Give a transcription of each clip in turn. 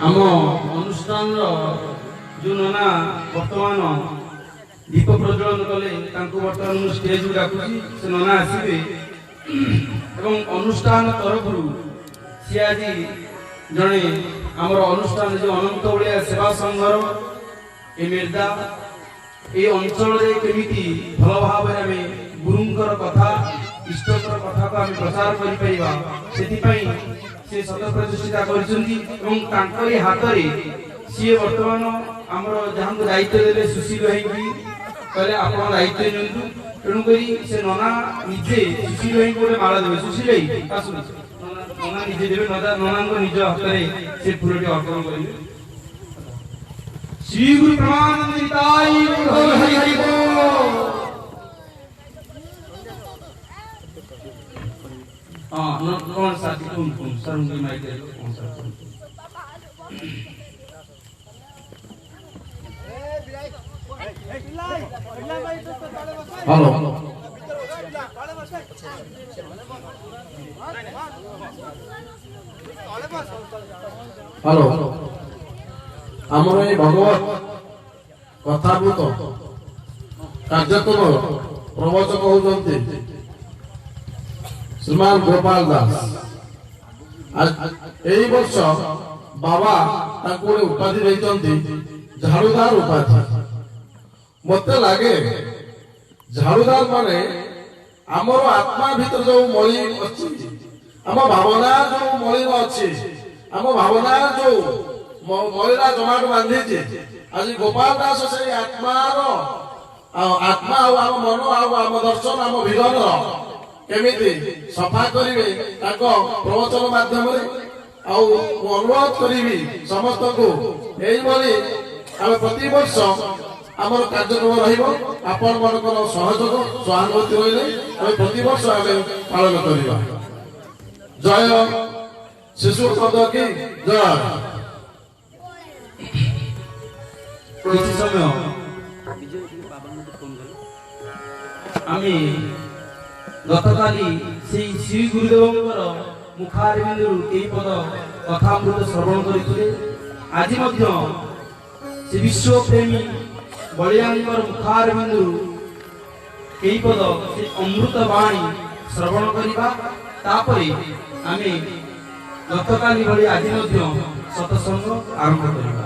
आम अनुष्ठान जो नना वर्तमान दीप प्रज्वलन कले बर्तमान स्टेज को डाकुची से नना आसबे एवं अनुष्ठान तरफ सी आज जड़े आमर अनुष्ठान जो अनंत बलिया सेवा संघर ए मेर्दा ये अंचल केमिति भल भाव गुरुंकर कथा इष्टर कथा को आम प्रचार कर से शत प्रचेषा कर हाथ सी बर्तमान आमर जहाँ दायित्व देते सुशील भाई कहले आप दायित्व नियंतु तेणुक से नना निजे सुशील भाई गोटे माला देवे सुशील भाई नना निजे देवे नना निज हाथ में से फूल अर्पण करेंगे। श्री गुरु प्रमानंद हरि हरि बोल। कौन सा तुम सर उनकी माइक दे दो कौन सा हेलो हेलो आमर ये भगवत कथामृत कार्यक्रम प्रवचक होउचंती श्रीमान गोपाल दास। आज एई वर्ष बाबा ताको उपाधि देइचंती झाड़ूदार उपाधि। मते लागे झाड़ूदार माने आमर आत्मा भीतर जो मळी अछि आम भावना जो मळी अछि आम भावना जो मळीरा जमाट बांधीचे आज गोपाल दास से आत्मार आत्मा आम मन आम दर्शन आम विघन केमिति सफा करिवे ताको प्रवचन माध्यम रे अनुरोध करी समस्त को एई भली आम प्रति वर्ष आमर कार्यक्रम रहिबो आपण मनकर सहयोग सहानुभूति रहिले आम प्रति वर्ष आम पालन करिबा। जय शिशु पद की जय। किसी समय आमी गतकाली श्री गुरुदेव मुखारबिंदु कई पद कथामृत श्रवण करते आज से विश्व प्रेमी बलियांकर मुखारबिंदु कई पद से अमृत वाणी श्रवण करवा तापरे आमे गतकाली भली आज सत्संग आरंभ करवा।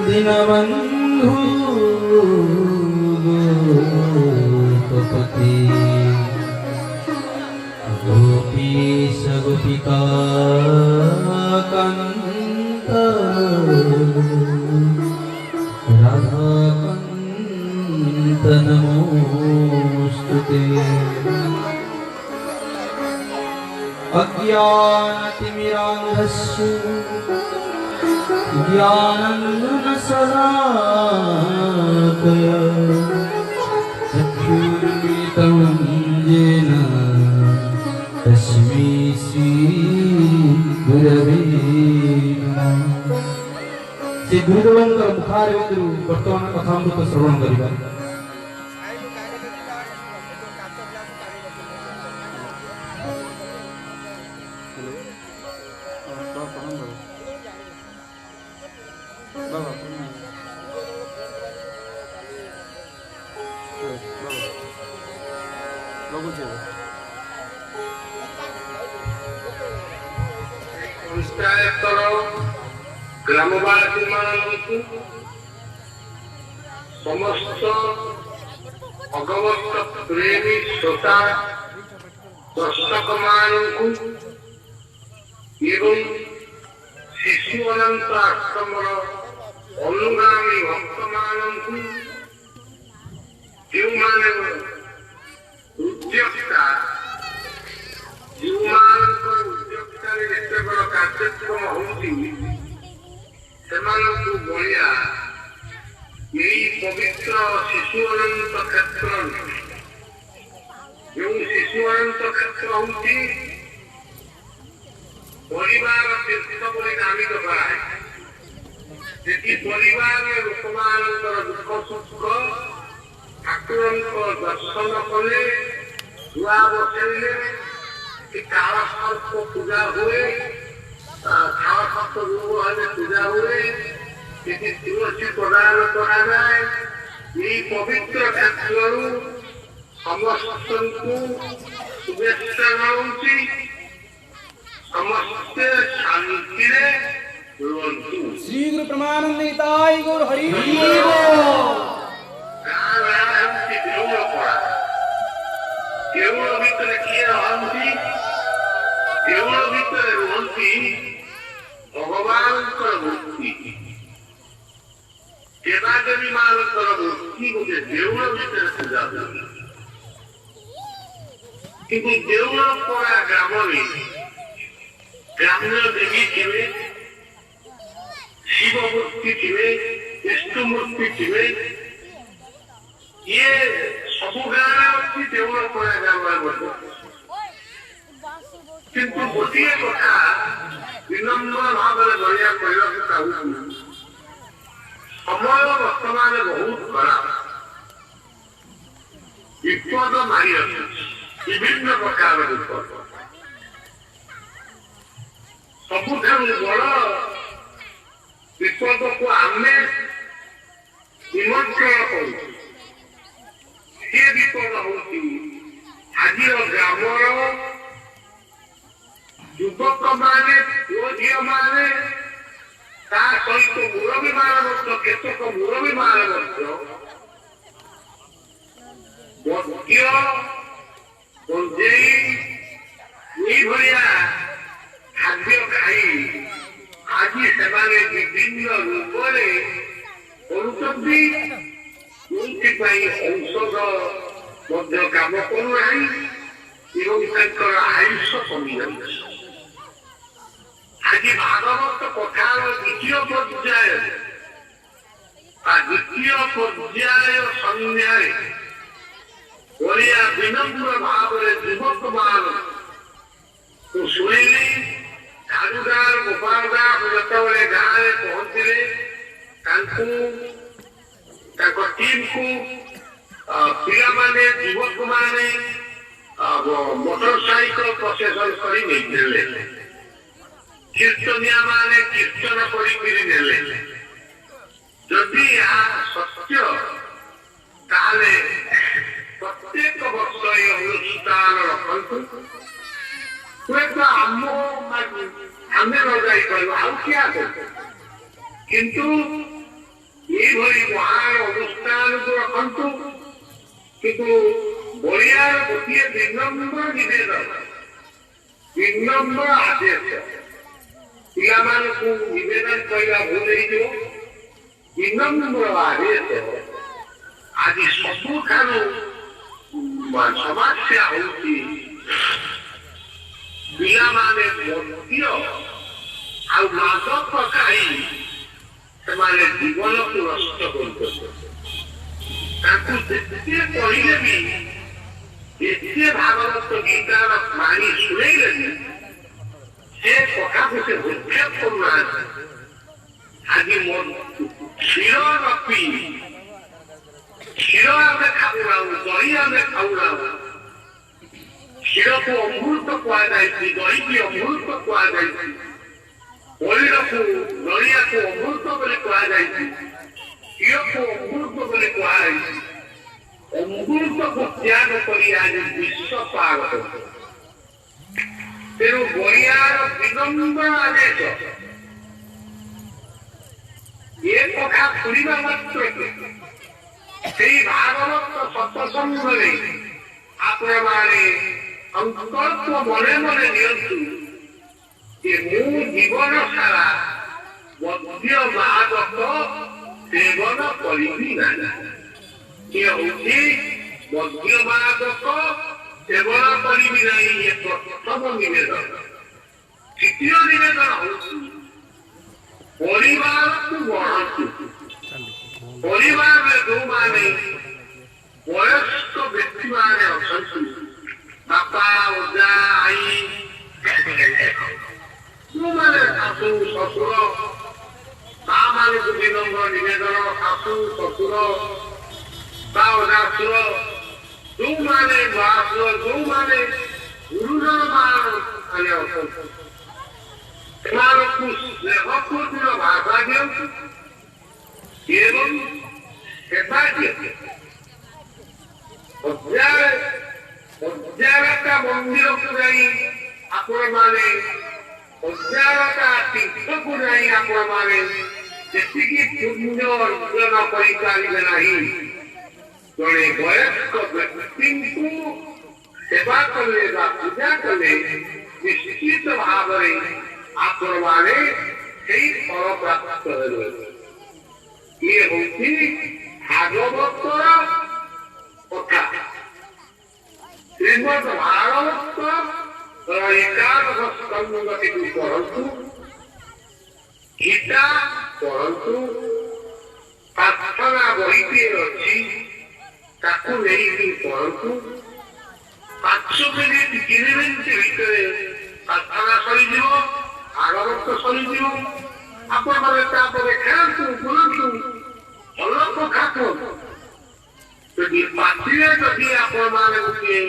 दीनबंधु गोपति गोपीश गोपिका कांत राधा कांत नमोस्तुते। अज्ञानतिमिरान्धस्य ज्ञानञ्जनशलाकया चक्षुर्मिलितं येन तस्मै श्रीगुरवे नमः। श्री गुरुदेवंकर मुखारबिंदु वर्तमान कथामृत श्रवण करिबा। ग्रामवासी मानू समस्त भगवत प्रेमी श्रोता दर्शक मानू एवं ଶିଶୁ ଅନନ୍ତ ଆଶ୍ରମର ଅନୁଗାମୀ ଭକ୍ତମାନଙ୍କୁ ଯେଉଁମାନେ ଉଦ୍ୟୋକ୍ତା ଯେଉଁମାନଙ୍କର ଉଦ୍ୟୋକ୍ତାରେ ଯେତେବେଳେ କାର୍ଯ୍ୟକ୍ରମ ହଉଛି ସେମାନଙ୍କୁ ବଳିଆ ଏହି ପବିତ୍ର ଶିଶୁ ଅନନ୍ତ କ୍ଷେତ୍ର ଯେଉଁ ଶିଶୁ ଅନନ୍ତ କ୍ଷେତ୍ର ହଉଛି ପରିବାର ତୀର୍ଥ ବୋଲି ନାମିତ କରାଯାଇଛି। ସେଠି ପରିବାର ଲୋକମାନଙ୍କର ଦୁଃଖ ସୁଖ ଠାକୁରଙ୍କ ଦର୍ଶନ କଲେ ନୂଆ ବସେଇଲେ କି କାଳ ସର୍ପ ପୂଜା ହୁଏ, କାଳ ସର୍ପ ଯୋଗ ହେଲେ ପୂଜା ହୁଏ, ସେଠି ତୁଳସୀ ପ୍ରଦାନ କରାଯାଏ। ଏହି ପବିତ୍ର କ୍ଷେତ୍ରରୁ ସମସ୍ତଙ୍କୁ ଶୁଭେଚ୍ଛା ଜଣାଉଛି। ସମସ୍ତେ ଶାନ୍ତିରେ ରୁହନ୍ତୁ। श्री गुरु प्रमानंद निताय गौर हरि ଗାଁ ଗାଁ ହେଉଛି ଦେଉଳ ପଡ଼ା। ଦେଉଳ ଭିତରେ କିଏ ରହନ୍ତି? ଦେଉଳ ଭିତରେ ରୁହନ୍ତି ଭଗବାନଙ୍କର ମୂର୍ତ୍ତି, ଦେବାଦେବୀ ମାନଙ୍କର ମୂର୍ତ୍ତି ଗୋଟେ ଦେଉଳ ଭିତରେ ପୂଜା ହୁଏ। କିନ୍ତୁ ଦେଉଳ ପଡ଼ା ଗ୍ରାମରେ ଗ୍ରାମ୍ୟ ଦେବୀ ଥିବେ, ଶିବ ମୂର୍ତ୍ତି ଥିବେ, ବିଷ୍ଣୁ ମୂର୍ତ୍ତି ଥିବେ। ଇଏ ସବୁ ଗାଁରେ ଅଛି, ଦେଉଳ ପଡ଼ା ଗ୍ରାମରେ ମଧ୍ୟ। କିନ୍ତୁ ଗୋଟିଏ କଥା ବିନମ୍ର ଭାବରେ ଦୟା କହିବାକୁ ଚାହୁଁଛୁ, ସମୟ ବର୍ତ୍ତମାନ ବହୁତ ଖରାପ, ବିପଦ ମାରି ଆସୁଛି, ବିଭିନ୍ନ ପ୍ରକାର ବିପଦ। ସବୁଠାରୁ ବଡ଼ ବିପଦକୁ ଆମେ ନିମନ୍ତ୍ରଣ କରୁଛୁ। ସେ ବିପଦ ହଉଛି ଆଜିର ଗ୍ରାମର ଯୁବକମାନେ, ପୁଅ ଝିଅମାନେ, ତା ସହିତ ମୁରବୀମାନେ ମଧ୍ୟ, କେତେକ ମୁରବୀମାନେ ମଧ୍ୟ ମଦ୍ୟ, ଗଞ୍ଜେଇ ଏଇଭଳିଆ ଖାଦ୍ୟ ଖାଇ ଆଜି ସେମାନେ ବିଭିନ୍ନ ରୋଗରେ କରୁଛନ୍ତି। ଯୋଉଥିପାଇଁ ଔଷଧ ମଧ୍ୟ କାମ କରୁନାହିଁ ଏବଂ ତାଙ୍କର ଆୟୁଷ କମିଯାଉଛି। ଆଜି ଭାଗବତ କଥାର ଦ୍ୱିତୀୟ ପର୍ଯ୍ୟାୟ ସନ୍ଧ୍ୟାରେ ବଳିଆ ବିନମ୍ର ଭାବରେ ଯୁବକମାନଙ୍କୁ ଶୁଣିଲି। ଝାଡ଼ୁଦାର ଗୋପାଳ ଦାସ ଯେତେବେଳେ ଗାଁରେ ପହଞ୍ଚିଲେ, ତାଙ୍କୁ ତାଙ୍କ ଟିମକୁ ପିଲାମାନେ, ଯୁବକମାନେ ମୋଟର ସାଇକେଲ ପ୍ରସେସନ କରି ନେଇଥିଲେ। କୀର୍ତ୍ତନିଆ ମାନେ କୀର୍ତ୍ତନ କରିକିରି ନେଲେ। ଯଦି ଏହା ସତ୍ୟ, ତାହେଲେ ପ୍ରତ୍ୟେକ ବର୍ଷ ଏହି ଅନୁଷ୍ଠାନ ରଖନ୍ତୁ। ହୁଏତ ଆମେ ନ ଯାଇପାରିବୁ, ଆଉ କିଏ ଆସେ, କିନ୍ତୁ ଏଇଭଳି ମହାନ ଅନୁଷ୍ଠାନକୁ ରଖନ୍ତୁ। କିନ୍ତୁ ବଳିଆର ଗୋଟିଏ ବିନମ୍ର ନିବେଦନ, ବିନମ୍ର ଆଦେଶ, ପିଲାମାନଙ୍କୁ ନିବେଦନ କରିବା ଭୁଲ ହେଇଯିବ। ବିନମ୍ର ଆଦେଶ ଆଜି ସବୁଠାରୁ ସମସ୍ୟା ହଉଛି ପିଲାମାନେ ମଦ୍ୟ ଆଉ ମାଦକ ଖାଇ ସେମାନେ ଜୀବନକୁ ନଷ୍ଟ କରୁଛନ୍ତି। ତାଙ୍କୁ ଯେତେ କହିଲେ ବି, ଏତେ ଭାଗବତ ଗୀତାର ବାଣୀ ଶୁଣେଇଲେ ବି ସେ କଥାକୁ ସେ ଉଚ୍ଛେଦ କରୁନାହାନ୍ତି। ଆଜି କ୍ଷୀର ନ ପିଇ, କ୍ଷୀର ଆମେ ଖାଉନାହୁଁ, ଦହି ଆମେ ଖାଉନାହୁଁ। କ୍ଷୀରକୁ ଅମୃତ କୁହାଯାଇଛି, ଦହିକି ଅମୃତ କୁହାଯାଇଛି, ପଇଡ଼କୁ, ନଡ଼ିଆକୁ ଅମୃତ ବୋଲି କୁହାଯାଇଛି, ଘିଅକୁ ଅମୃତ ବୋଲି କୁହାଯାଇଛି। ଅମୃତକୁ ତ୍ୟାଗ କରି ଆଜି ବିଶ୍ୱ ପାର କରୁଛି। ତେଣୁ ବଳିଆର ବିନମ୍ର ଆଦେଶ, ଏ କଥା ଶୁଣିବା ମାତ୍ରକେ ସେଇ ଭାଗବତ ସତ୍ସଙ୍ଗରେ ଆପଣମାନେ ସଂକଳ୍ପ ମନେ ମନେ ନିଅନ୍ତୁ ଯେ ମୁଁ ଜୀବନ ସାରା ମଧ୍ୟ ମାଦକ ସେବନ କରିବି ନାହିଁ। ଇଏ ହଉଛି ମଧ୍ୟ ମାଦକ ସେବନ କରିବି ନାହିଁ, ଇଏ ପ୍ରଥମ ନିବେଦନ। ଦ୍ୱିତୀୟ ନିବେଦନ ହଉଛି ପରିବାରକୁ ଗଢ଼ନ୍ତୁ। ପରିବାରରେ ଯୋଉମାନେ ବୟସ୍କ ବ୍ୟକ୍ତିମାନେ ଅଛନ୍ତି, ବାପା, ଅଜା, ଆଈ, ଯୋଉମାନେ ଶାଶୁ ଶ୍ୱଶୁର, ତା ମାନଙ୍କୁ ବିନମ୍ର ନିବେଦନ, ଶାଶୁ ଶ୍ୱଶୁର ତା ଅଜାଶୁର, ଯୋଉମାନେ ବାସୁର, ଯୋଉମାନେ ଗୁରୁଜନ ମାନେ ଅଛନ୍ତି, ସେମାନଙ୍କୁ ସ୍ନେହପୂର୍ଣ୍ଣ ଭାଷା ଦିଅନ୍ତୁ ଏବଂ ସେବା ଦିଅନ୍ତୁ। ହଜାରଟା ମନ୍ଦିରକୁ ଯାଇ ଆପଣମାନେ, ହଜାରଟା ତୀର୍ଥକୁ ଯାଇ ଆପଣମାନେ ଯେତିକି ପୁଣ୍ୟ ଅର୍ଜନ କରିପାରିବେ ନାହିଁ, ଜଣେ ବୟସ୍କ ବ୍ୟକ୍ତିଙ୍କୁ ସେବା କଲେ ବା ପୂଜା କଲେ ନିଶ୍ଚିତ ଭାବରେ ଆପଣମାନେ ସେଇ ଫଳ ପ୍ରାପ୍ତ ହେବେ। ଇଏ ହଉଛି ଭାଗବତର କଥା। ଶ୍ରୀମଦ୍ ଭାଗବତର ଏକାଦଶ ସ୍କନ୍ଧଟିକୁ ପଢନ୍ତୁ, ଗୀତା ପଢନ୍ତୁ, ପ୍ରାର୍ଥନା ବହିଟିଏ ଅଛି ତାକୁ ନେଇକି ପଢନ୍ତୁ। 5 ମିନିଟ 3 ମିନିଟ ଭିତରେ ପ୍ରାର୍ଥନା ସରିଯିବ, ଭାଗବତ ସରିଯିବ। ଆପଣମାନେ ତାପରେ ଖାଆନ୍ତୁ, ବୁଲନ୍ତୁ, ଭଲ କଥା କୁହନ୍ତୁ। ଯଦି ପାଟିରେ ଯଦି ଆପଣମାନେ ଗୋଟିଏ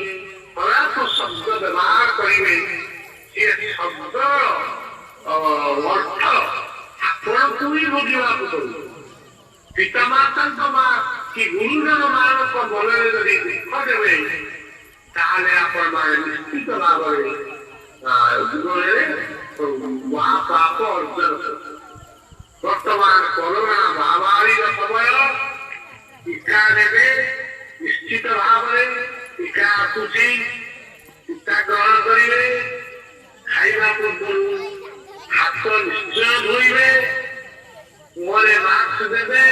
ଖରାପ ଶବ୍ଦ ବ୍ୟବହାର କରିବେ, ସେ ଶବ୍ଦର ଅର୍ଥ ଆପଣଙ୍କୁ ହିଁ ଭୋଗିବାକୁ ପଡ଼ିବ। ପିତାମାତାଙ୍କ କି ଗୁରୁଜନ ମାନଙ୍କ ମନରେ ଯଦି ଦୁଃଖ ଦେବେ, ତାହେଲେ ଆପଣମାନେ ନିଶ୍ଚିତ ଭାବରେ ଜୀବନରେ ମହାପାପ ଅର୍ଜନ କରିବେ। ବର୍ତ୍ତମାନ କରୋନା ମହାମାରୀର ସମୟ, ଟିକା ନେବେ ନିଶ୍ଚିତ ଭାବରେ। ଟିକା ଆସୁଛି, ଟିକା ଗ୍ରହଣ କରିବେ। ଖାଇବା ପୂର୍ବରୁ ହାତ ନିଶ୍ଚୟ ଧୋଇବେ, ମୁହଁରେ ମାସ୍କ ଦେବେ,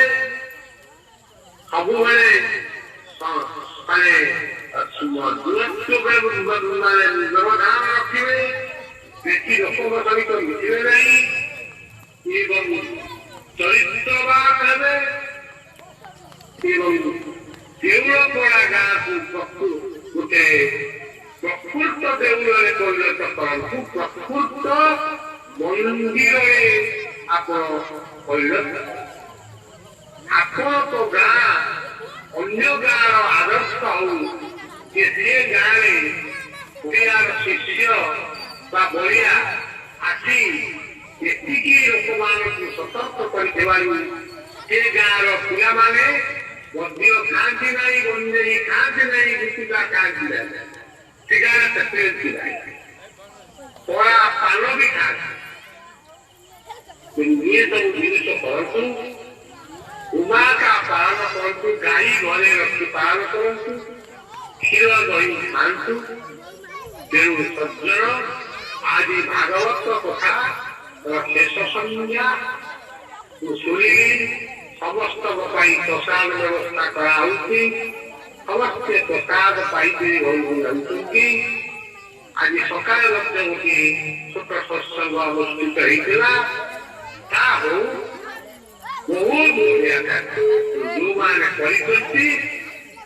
ସବୁବେଳେ ବ୍ୟବଧାନ ରଖିବେ, ବେଶୀ ଲୋକଙ୍କ ସହିତ ମିଶିବେ ନାହିଁ ଏବଂ ଚରିତ୍ରବାନ ହେବେ ଏବଂ ଦେଉଳପଡ଼ା ଗାଁକୁ ଗୋଟେ ପ୍ରକୃତ ଦେଉଳରେ ପରିଣତ କରନ୍ତୁ। ପ୍ରକୃତ ମନ୍ଦିରରେ ଆପଣ ପରିଣତ। ଆପଣଙ୍କ ଗାଁ ଅନ୍ୟ ଗାଁର ଆଦର୍ଶ ହଉ ଯେ ସେ ଗାଁରେ ଓଡ଼ିଆର ଶିଷ୍ୟ ବା ବଳିଆ ଆସି ଏତିକି ଲୋକମାନଙ୍କୁ ସତର୍କ କରିଥିବାରୁ ସେ ଗାଁର ପିଲାମାନେ ମଧ୍ୟ ଖାଆନ୍ତି ନାହିଁ, ଗଞ୍ଜେଇ ଖାଆନ୍ତି ନାହିଁ, ଗୁଟୁକା ଖାଆନ୍ତି ନାହିଁ, ସିଗାରେଟ ପିଅନ୍ତି ନାହିଁ, କଳା ପାନ ବି ଖାଆନ୍ତି। ଇଏ ସବୁ ଜିନିଷ କରନ୍ତୁ। ଉମାକା ପାଳନ କରନ୍ତୁ, ଗାଈ ଘରେ ରଖି ପାଳନ କରନ୍ତୁ, କ୍ଷୀର ଦହି ଖାଆନ୍ତୁ। ତେଣୁ ସଜ୍ଜନ, ଆଜି ଭାଗବତ କଥା ଶେଷ ସନ୍ଧ୍ୟା ଶୁଣିଲି। ସମସ୍ତଙ୍କ ପାଇଁ ପ୍ରସାଦ ବ୍ୟବସ୍ଥା କରାହଉଛି। ସମସ୍ତେ ପ୍ରସାଦ ପାଇକରି ଘରକୁ ଯାଉଛନ୍ତି। ଆଜି ସକାଳେ ମଧ୍ୟ ଗୋଟିଏ ଛୋଟ ସତ୍ସଙ୍ଗ ଅନୁଷ୍ଠିତ ହେଇଥିଲା। ତା ହଉ, ବହୁତ ବଢିଆ କାର୍ଯ୍ୟ ଯୋଉମାନେ କରିଛନ୍ତି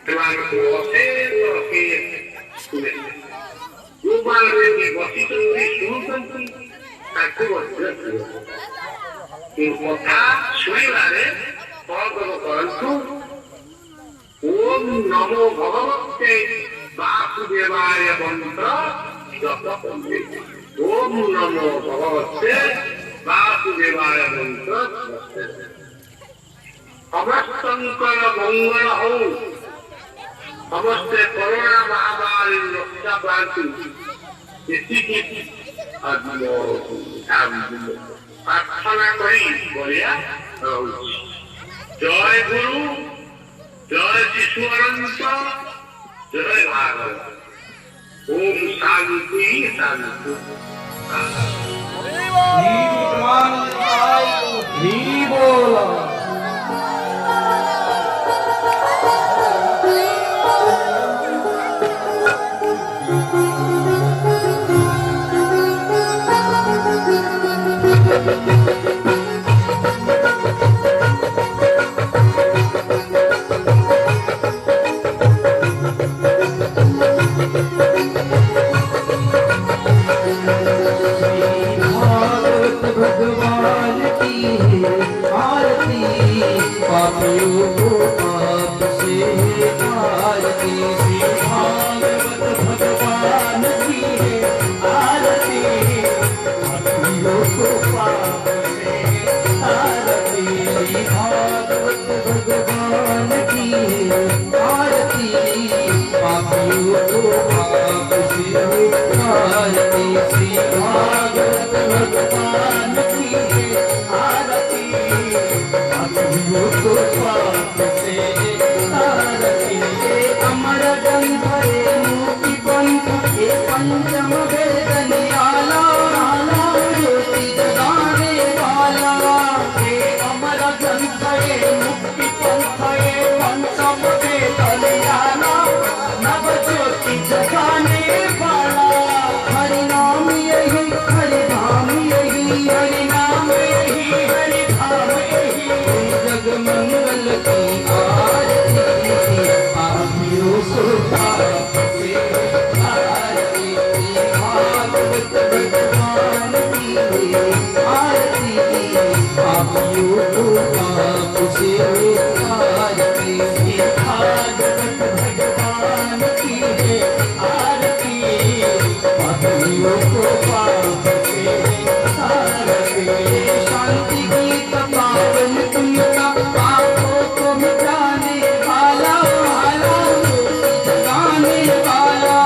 ସେମାନଙ୍କୁ ଅଶେଷ ଯୋଉମାନେ ବସିଛନ୍ତି ଶୁଣୁଛନ୍ତି ତାଙ୍କୁ ମଧ୍ୟ କଥା ଶୁଣିବାରେ ସହଯୋଗ କରନ୍ତୁ। ଓମ୍ ନମୋ ଭଗବତେ ବାସୁଦେବାୟ ମନ୍ତ୍ର ଜପ କରନ୍ତୁ। ଓମ୍ ନମୋ ଭଗବତେ ବାସୁଦେବାୟ ମନ୍ତ୍ର ସମସ୍ତଙ୍କର ମଙ୍ଗଳ ହଉ। ସମସ୍ତେ କରୋନା ମହାମାରୀ ରକ୍ଷା ପାଆନ୍ତୁ, ଏତିକି ପ୍ରାର୍ଥନା କରି ବଢିଆ ରହୁଛି। ଜୟ ଗୁରୁ, ଜୟ ଶିଶୁ ଅନନ୍ତ, ଜୟ ଭାଗବତ। ओम शांति शांति। श्री गुरु प्रमानंद हरि बोल। भगवान की है आरती, पापियों को पाप से आरती। श्री भागवत भगवान की है आरती, पापियों को पाप से आरती। श्री भागवत भगवान की है आरती, पापियों को पाप से आरती। श्री भागवत भगवान की है आरती, पापियों को पाप से आरती। अमर ग्रंथ रे मुक्ति पंथ, ये पंचम वेद निराला, ज्योति जगाने वाला। ये अमर ग्रंथ ये मुक्ति पंथ, ये पंचम वेद निराला, नव ज्योति जगाने वाला। हरि नाम यही, हरि धाम यही, हरि नाम यही, हरि धाम यही। जग मंगल की आरती, पापियों को पाप से आरती। भागवत भगवान की आरती, पापियों को पाप से आरती। भागवत भगवान की आरती, पापियों को पाप से आरती। शांति गीत पावन पुण्यता, पापों को मिटाने वाला, जगाने वाला।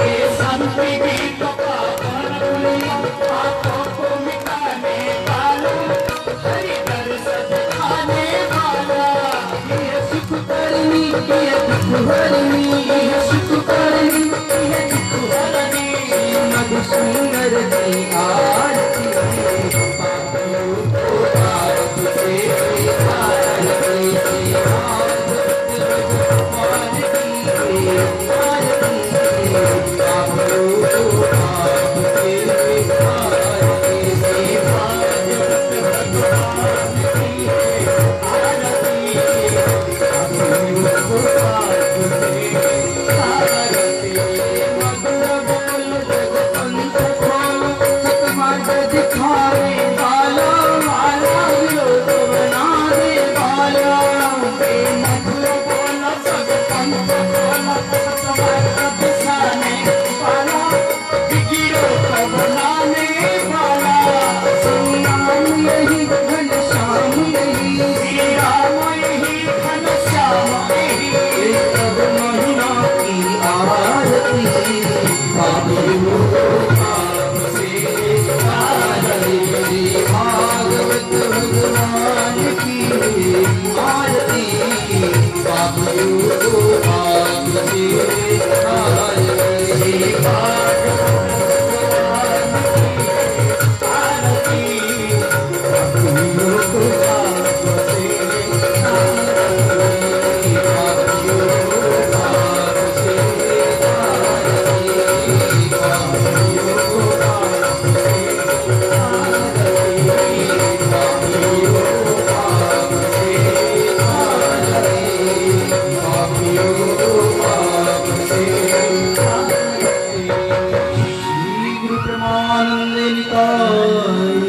ये शांति गीत पावन पुण्यता, पापों को मिटाने वाला, हरि दर्शन दिखाने वाला। ये सुख करनी, ये दुख हरनी, ये सुख करनी, ये दुख हरनी। मधुसूदन की आरती, पापियों को पाप से आरती। भागवत भगवान की आरती, पापियों को पाप से आरती। भागवत भगवान की आरती, पापियों को पाप से आरती। मधुर बोल जगतंत खोल, सतमार्ग दिखाने वाला, लोक बनाने वाला। मधुर बोल जगतंत खोल, सतमार्ग दिखाने वाला, विगियों को बनाने वाला। श्री राम यही घनश्याम यही, श्री राम यही घनश्याम यही। तब महिमा की आरती, पापियों को पाप से आरती। भागवत भगवान की आरती, पापियों को पाप से आरती। भागवत भगवान की आरती, पापियों को पाप से आरती। पापियों को पाप से आरती, पापियों को पाप से आरती। पापियों को पाप से आरती, पापियों को पाप से आरती। श्री गुरु परमानंद निताय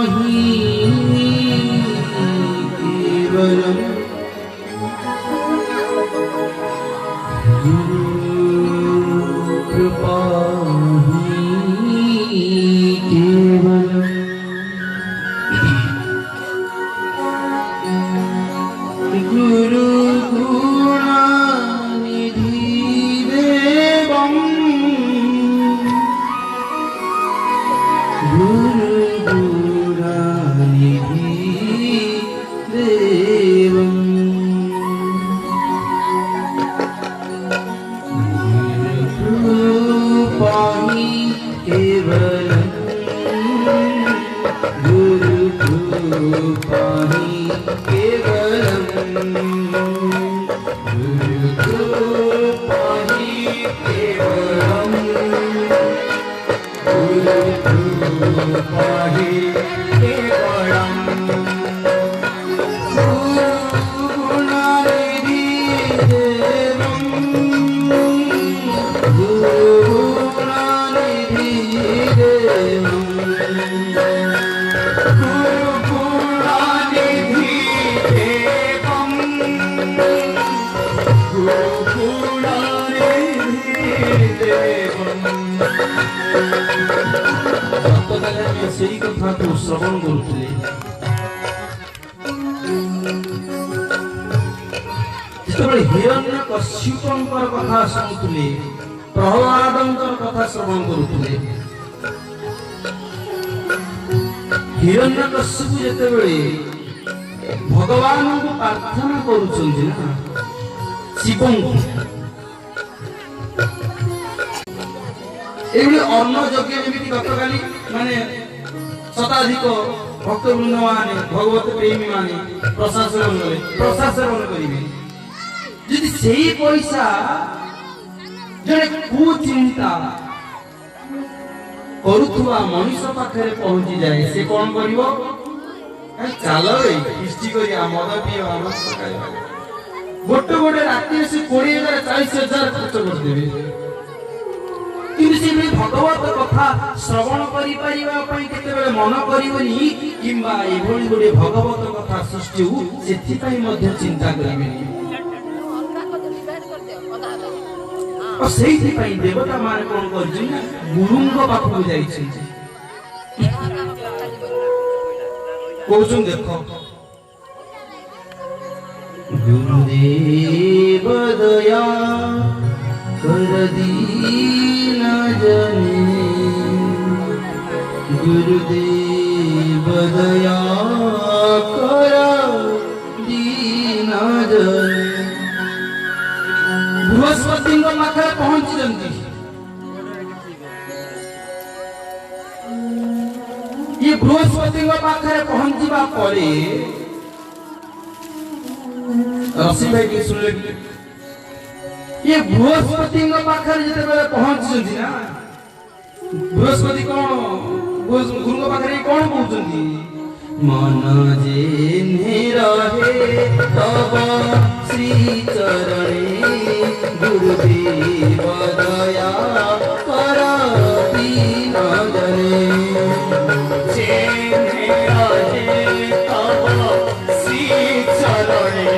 हरि केवलम कृपा केवलम। गुरु गुणानिधि देवम्, गुरु गुणानिधि देवम्। केवलम गुरु कृपा ही केवलम गुरु कृपा ही केवलम गुरु कृपा ही केवलम ସେଇ କଥାକୁ ଶ୍ରବଣ କରୁଥିଲେ। ଯେତେବେଳେ ହିରଣ୍ୟକଶ୍ୟପଙ୍କର କଥା ଶୁଣୁଥିଲେ, ପ୍ରହ୍ଲାଦଙ୍କର କଥା ଶ୍ରବଣ କରୁଥିଲେ, ହିରଣ୍ୟକଶ୍ୟପ ଯେତେବେଳେ ଭଗବାନଙ୍କୁ ପ୍ରାର୍ଥନା କରୁଛନ୍ତି ନା ଶିବଙ୍କୁ, ଏଇଭଳି ଅନ୍ନ ଯଜ୍ଞ ଯେମିତି ଗତକାଲି ମାନେ ଶତାଧିକ ଭକ୍ତବୃନ୍ଦ ମାନେ ଭଗବତ ପ୍ରେମୀ ମାନେ ପ୍ରସାଦ ସେବନ କରିବେ। ଯଦି ସେଇ ପଇସା ଜଣେ କୁଚିନ୍ତା କରୁଥିବା ମଣିଷ ପାଖରେ ପହଞ୍ଚି ଯାଏ, ସେ କଣ କରିବ? ଚାଲ ଫିଷ୍ଟି କରିବା, ମଦ ପିଇବା, ଗୋଟେ ରାତିରେ ସେ 20,000 40,000 ଖର୍ଚ୍ଚ କରିଦେବେ। କିନ୍ତୁ ସେଭଳି ଭଗବତ କଥା ଶ୍ରବଣ କରିପାରିବା ପାଇଁ କେତେବେଳେ ମନ କରିବନି, କିମ୍ବା ଏଭଳି ଗୋଟେ ଭଗବତ କଥା ସୃଷ୍ଟି ହଉ ସେଥିପାଇଁ ମଧ୍ୟ ଚିନ୍ତା କରିବେନି। ସେଇଥିପାଇଁ ଦେବତା ମାନେ କଣ କରିଛନ୍ତି ନା ଗୁରୁଙ୍କ ପାଖକୁ ଯାଇଛନ୍ତି। କହୁଛନ୍ତି ଦେଖ, ଗୁରୁଦେବ ଦୟା कर दीन जने, गुरुदेव दया कर दीन जने। बृहस्पति पाखे पहुंची, ये बृहस्पति पाखे पहुंचवा परे रसी भाई के सुनले, ये बृहस्पति पाखे जिते पहुंचुंट ना, बृहस्पति कौन गुरु पाखे कौन कहते? मन जे रहे तब श्री चरणे, गुरुदेव दया कर दीन जने। जे रहे तब श्री चरणे,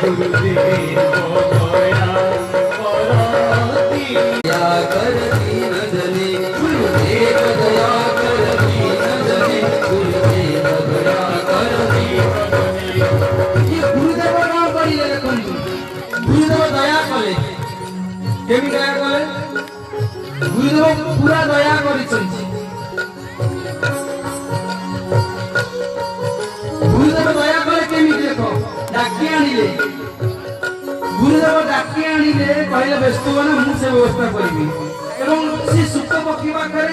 गुरुदेव कर दीन जने, गुरुदेव दया कर दीन जने, गुरुदेव दया कर दीन जने। ये गुरुदेव कौन करिले देखंतु, गुरुदेव दया कले, केमी दया कले? गुरुदेव पूरा दया करिसंती। गुरुदेव दया कले केमी देखो, डाकी आनिले, गुरुदेव डाकी आनिले, कहले व्यस्त बना मु से व्यवस्था करिबी। एवं से सुखपक्षी पाखे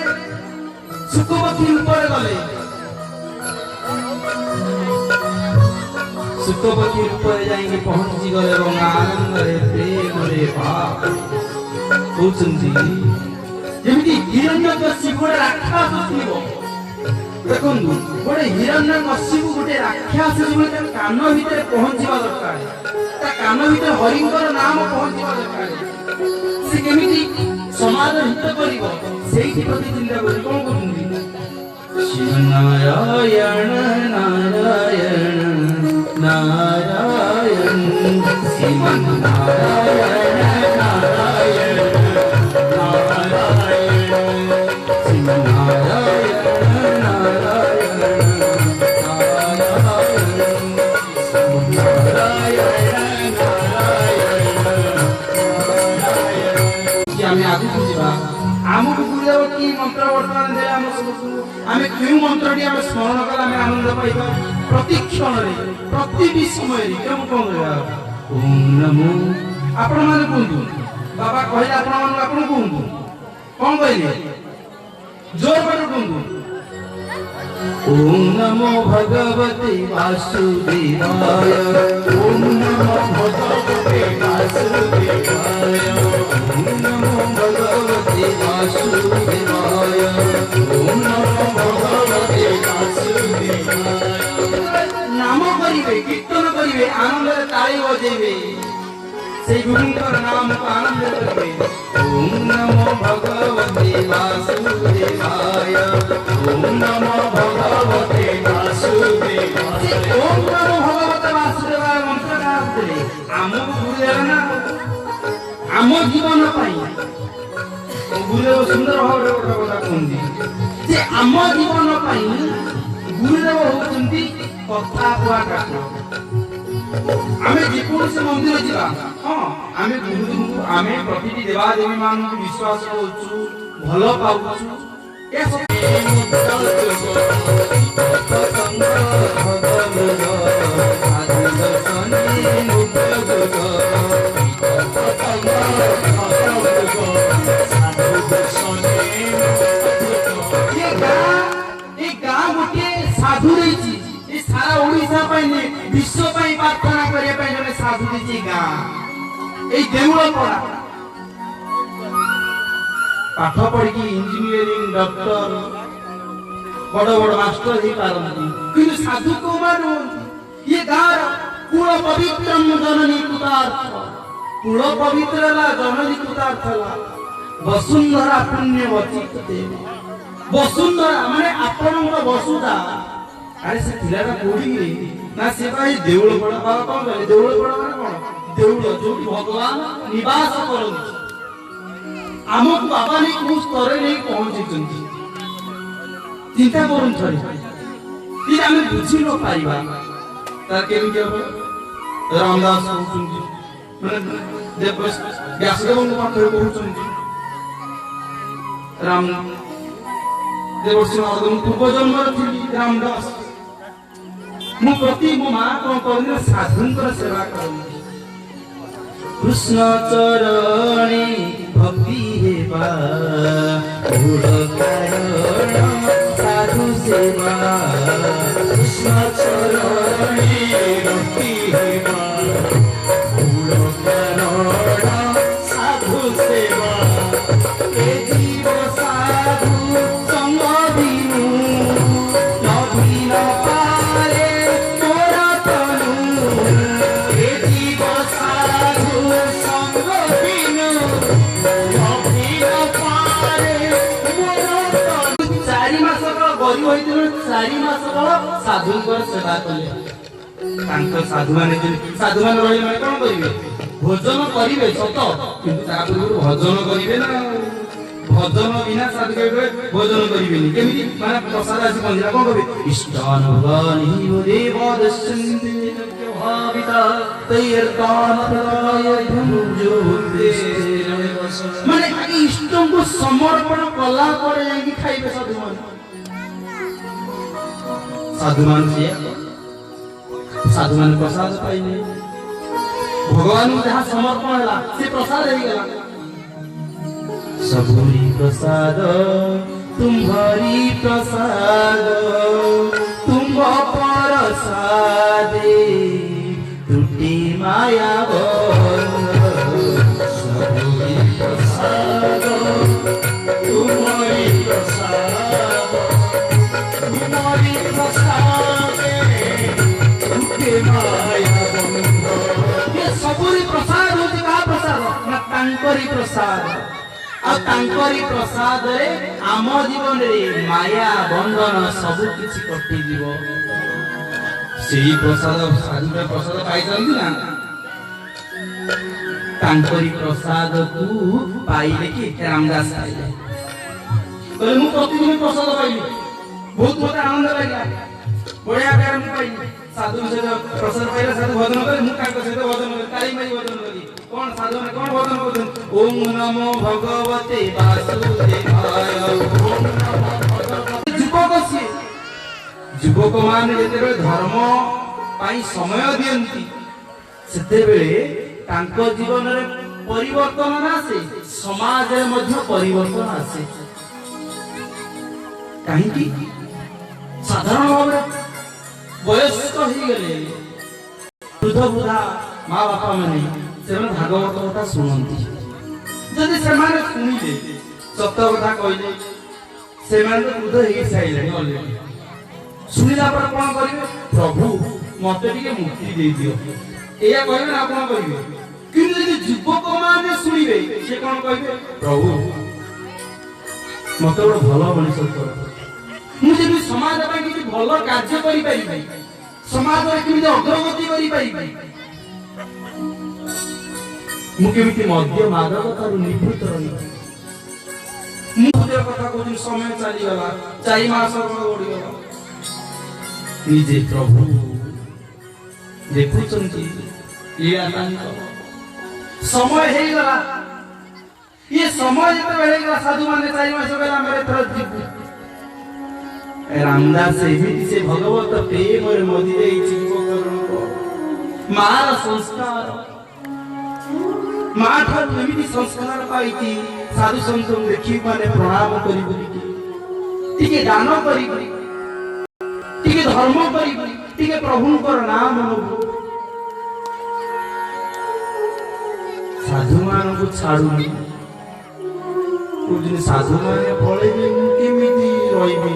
सुखपक्षी ऊपर गले, सुखपक्षी ऊपर जाएंगे पहुंची गले और आनंद रे प्रेम रे भाव कहउछंती। जेमिति हिरण्यकश्यप गोटे राक्षस थिबो, देखंतु गोटे हिरण्यकश्यप गोटे राक्षस जेमिति कान भितर पहुंचीबा दरकार, ता कान भितर हरिंकर नाम पहुंचीबा दरकार। से केमिति समाज हित करिवो सेही प्रति चिंता करि कोन करूंगी? शिव नारायण नारायण नारायण, शिव नारायण नारायण नारायण, शिव नारायण नारायण नारायण, नारायण नारायण। आमे आगु बुझिबा, आमको गुरुदेव की मंत्र वर्तमान दे हम सब आमे क्यों मंत्रटी आमे स्मरण कला आमे आनंद पाइबा प्रति क्षण रे प्रति भी समय रे केम कोन रे ओम नमो आपण माने कोंतु बाबा कहले आपण मान आपण कोंतु कोन कहले जोर पर कुंदू ओम नमो भगवते वासुदेवाय ओम नमो भगवते वासुदेवाय ओम नमो भगवते वासुदेवाय ओम नमो भगवते वासुदेवाय नाम करिवे कीर्तन करिवे आनंद ताली बजेबे से गुरुंकर नाम को आनंद करिवे ओम नमो भगवते वासुदेवाय ओम नमो भगवते वासुदेवाय ओम नमो भगवते वासुदेवाय मंत्र का बोले आमो गुरुदेव ना आमो जीवन पाई गुरुदेव सुंदर भाव कथा कहते जे आम जीवन पाई गुरुदेव होउचंती कथा कुआ ठाकुर आमे जेकोसी मंदिर जिबा हां आमे गुरु आमे प्रतिटी देवादेवी मान को विश्वास करछु भलो पाउछु ए सब ये गाँव गोटे साधु रही सारा ओडिशा विश्व प्रार्थना करने जने साधु देती गाँ ये देउल पड़ा पाठ पढ़ी इंजीनियरिंग डॉक्टर बड़ बड़ मास्टर ही पारंती किंतु साधु को मानो ये गाँव कुल पवित्र जननी कृतार्थ कुल पवित्र ला जननी कृतार्थ ला वसुंधरा पुण्यवती देव वसुंधरा माने आपनक वसुधा अरे से पिलाटा कोडी रे ना से भाई देउल पड़ा बाबा कोन कहले देउल पड़ा माने कोन देउल जो भगवान निवास करନ୍ତି हमक बाबा ने को स्तरे नहीं पहुंची चंती चिंता करन छड़ी कि हम बुझी न पाइबा तार केन के हो रामदास कहउचंती माने देव व्यासदेव को पाठ कहउचंती राम देवर्षि नारद पूर्व जन्म थी रामदास मु प्रति मो मां कोन करने साधुंकर सेवा करनी कृष्ण चरणे भक्ति हेबा गुण कारण साधु सेवा कृष्ण चरणे भक्ति हेबा गुण कारण साधु सेवा ए जीव साधु संग बिनु नवीन पारे तोरा तनु ए जीव साधु संग बिनु नवीन पारे मोरा तनु 4 मास गरी होइतिल 4 मास साधुंकर सेवा कले तांको साधु माने रही माने कोन करिवे भोजन करिवे सत किंतु ता पूर्व भजन करिवे ना भजन बिना साधु के भोजन करिवेनी केमिति माने प्रसाद आसी मंदिर कोन करिवे इष्टान भगवानी देव दर्शन्ते भाविता तैर्तान प्रदाय भुजोते माने आगे इष्टों को समर्पण कला पर जाई खाइबे साधु मान से साधु मान प्रसाद पाइने भगवान को जहाँ समर्पण है से प्रसाद ही गला सबुरी प्रसाद तुम्हारी प्रसाद तुम प्रसादे टूटी माया सबुरी प्रसाद तुम्हारी प्रसाद तुम्हारी प्रसादे टूटी माया सबुरी प्रसाद होती का प्रसाद ना तांकरी प्रसाद आ तांकरी प्रसाद रे आम जीवन रे माया बंधन सब किछि कटि जीव सेही प्रसाद साधु रे प्रसाद पाई जंदी ना तांकरी प्रसाद को पाइले कि रामदास पाइले कहले मु प्रतिदिन प्रसाद पाइली बहुत मते आनंद लागला बढ़िया प्यार मु पाइली साधु से प्रसाद पाइला साधु भजन करे मु काक से भजन करे ताली माई भजन करी कोन साधु ने कोन भजन करथन ओम नमो भगवते वासुदेवाय ओम नमो भगवते जुबक से जुबक मान जेते धर्म पाई समय दियंती सेते बेले तांको जीवन रे परिवर्तन आसे समाज रे मध्य परिवर्तन आसे କାହିଁକି ସାଧାରଣ ଭାବରେ ବୟସ୍କ ହେଇଗଲେ ବୃଦ୍ଧ ବୃଦ୍ଧା ମା ବାପା ମାନେ ସେମାନେ ଭାଗବତ କଥା ଶୁଣନ୍ତି। ଯଦି ସେମାନେ ଶୁଣିଲେ ସତ କଥା କହିଲେ ସେମାନେ ତ ବୃଦ୍ଧ ହେଇସାରିଲେଣି ଅଲରେଡି। ଶୁଣିଲା ପରେ କଣ କରିବେ? ପ୍ରଭୁ ମତେ ଟିକେ ମୁକ୍ତି ଦେଇଦିଅ, ଏଇଆ କହିବେ ନା କଣ କହିବେ? କିନ୍ତୁ ଯଦି ଯୁବକ ମାନେ ଶୁଣିବେ ସେ କଣ କହିବେ? ପ୍ରଭୁ ମତେ ଗୋଟେ ଭଲ ମଣିଷ କର, ମୁଁ ଯେମିତି ସମାଜ ପାଇଁ କିଛି ଭଲ କାର୍ଯ୍ୟ କରିପାରିବି, ସମାଜରେ କେମିତି ଅଗ୍ରଗତି କରିପାରିବି, ମୁଁ କେମିତି ମଧ୍ୟ ମାଦକତାରୁ ନିବୃତ୍ତ ରହିବି। ମୁଁ ହୃଦୟ କଥା କହୁଛି, ସମୟ ଚାଲିଗଲା, 4 ମାସ ଗଡ଼ିଗଲା, ନିଜେ ପ୍ରଭୁ ଦେଖୁଛନ୍ତି ଲୀଳା ତାଙ୍କର। ସମୟ ହେଇଗଲା, ଇଏ ସମୟ ଯେତେବେଳେ ହେଇଗଲା ସାଧୁ ମାନେ 4 ମାସ ଗଲା ଆମେ ଏଥର ଯିବୁ। ରାମଦାସ ଏମିତି ସେ ଭଗବତ ପ୍ରେମରେ ମଦି ଦେଇଛି ଯୁବକଙ୍କ ମାର ସଂସ୍କାର, ମା ଠାରୁ ଏମିତି ସଂସ୍କାର ପାଇଛି ସାଧୁ ସନ୍ତଙ୍କୁ ଦେଖି ମାନେ ପ୍ରଣାମ କରିବୁ, ଟିକେ ଦାନ କରିବୁ, ଟିକେ ଧର୍ମ କରିବୁ, ଟିକେ ପ୍ରଭୁଙ୍କର ନାମ ନବୁ। ସାଧୁ ମାନଙ୍କୁ ଛାଡୁନି, କହୁଛନ୍ତି ସାଧୁ ମାନେ ପଳେଇବେ ମୁଁ କେମିତି ରହିବି।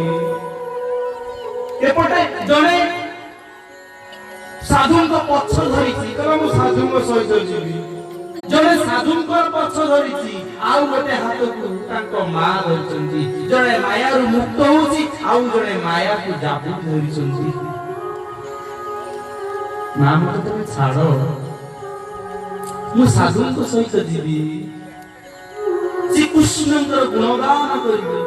ଏପଟେ ଜଣେ ସାଧୁଙ୍କ ପଛ ଧରିଛି, କହିଲା ମୁଁ ସାଧୁଙ୍କ ସହିତ ଯିବି। ଜଣେ ସାଧୁଙ୍କର ପଛ ଧରିଛି, ଆଉ ଗୋଟେ ହାତକୁ ତାଙ୍କ ମା ଧରିଛନ୍ତି। ଜଣେ ମାୟାରୁ ମୁକ୍ତ ହଉଛି, ଆଉ ଜଣେ ମାୟାକୁ ଜାବୁଡ଼ି ଧରିଛନ୍ତି। ମା ମତେ ତମେ ଛାଡ, ମୁଁ ସାଧୁଙ୍କ ସହିତ ଯିବି, ଶ୍ରୀକୃଷ୍ଣଙ୍କର ଗୁଣଗାନ କରିବି।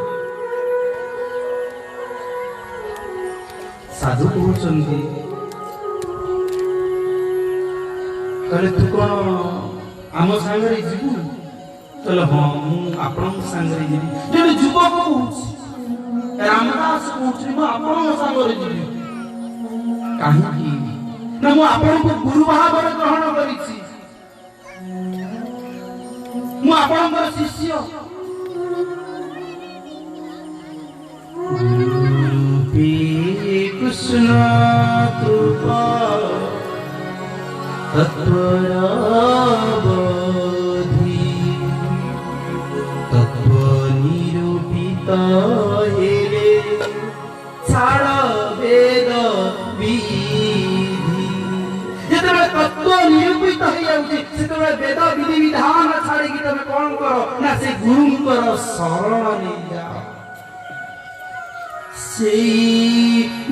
ସାଧୁ କହୁଛନ୍ତି, କହିଲେ ତୁ କଣ ଆମ ସାଙ୍ଗରେ ଯିବୁ? କହିଲେ ହଁ ମୁଁ ଆପଣଙ୍କ ସାଙ୍ଗରେ ଯିବି। ଜଣେ ଯୁବକ କହୁଛି, ରାମଦାସ କହୁଛି ମୁଁ ଆପଣଙ୍କ ସାଙ୍ଗରେ ଯିବି। କାହିଁକି ନା ମୁଁ ଆପଣଙ୍କୁ ଗୁରୁ ଭାବରେ ଗ୍ରହଣ କରିଛି, ମୁଁ ଆପଣଙ୍କର ଶିଷ୍ୟ। কৃষ্ণ কৃপা তৎপরাবধি তত্ত্ব নিরূপিত হেলে ছাড় বেদ বিধি। যেତେବେଳେ তত্ত্ব নিরূপিত হয়ে যাଉଛି সেତେବେଳେ বেদ বিধି বিধাନ ଛାଡ଼ିକି ତମେ କଣ କର ନା ସେ ଗୁରୁଙ୍କର ଶରଣ ନେଇଯାଅ। সেই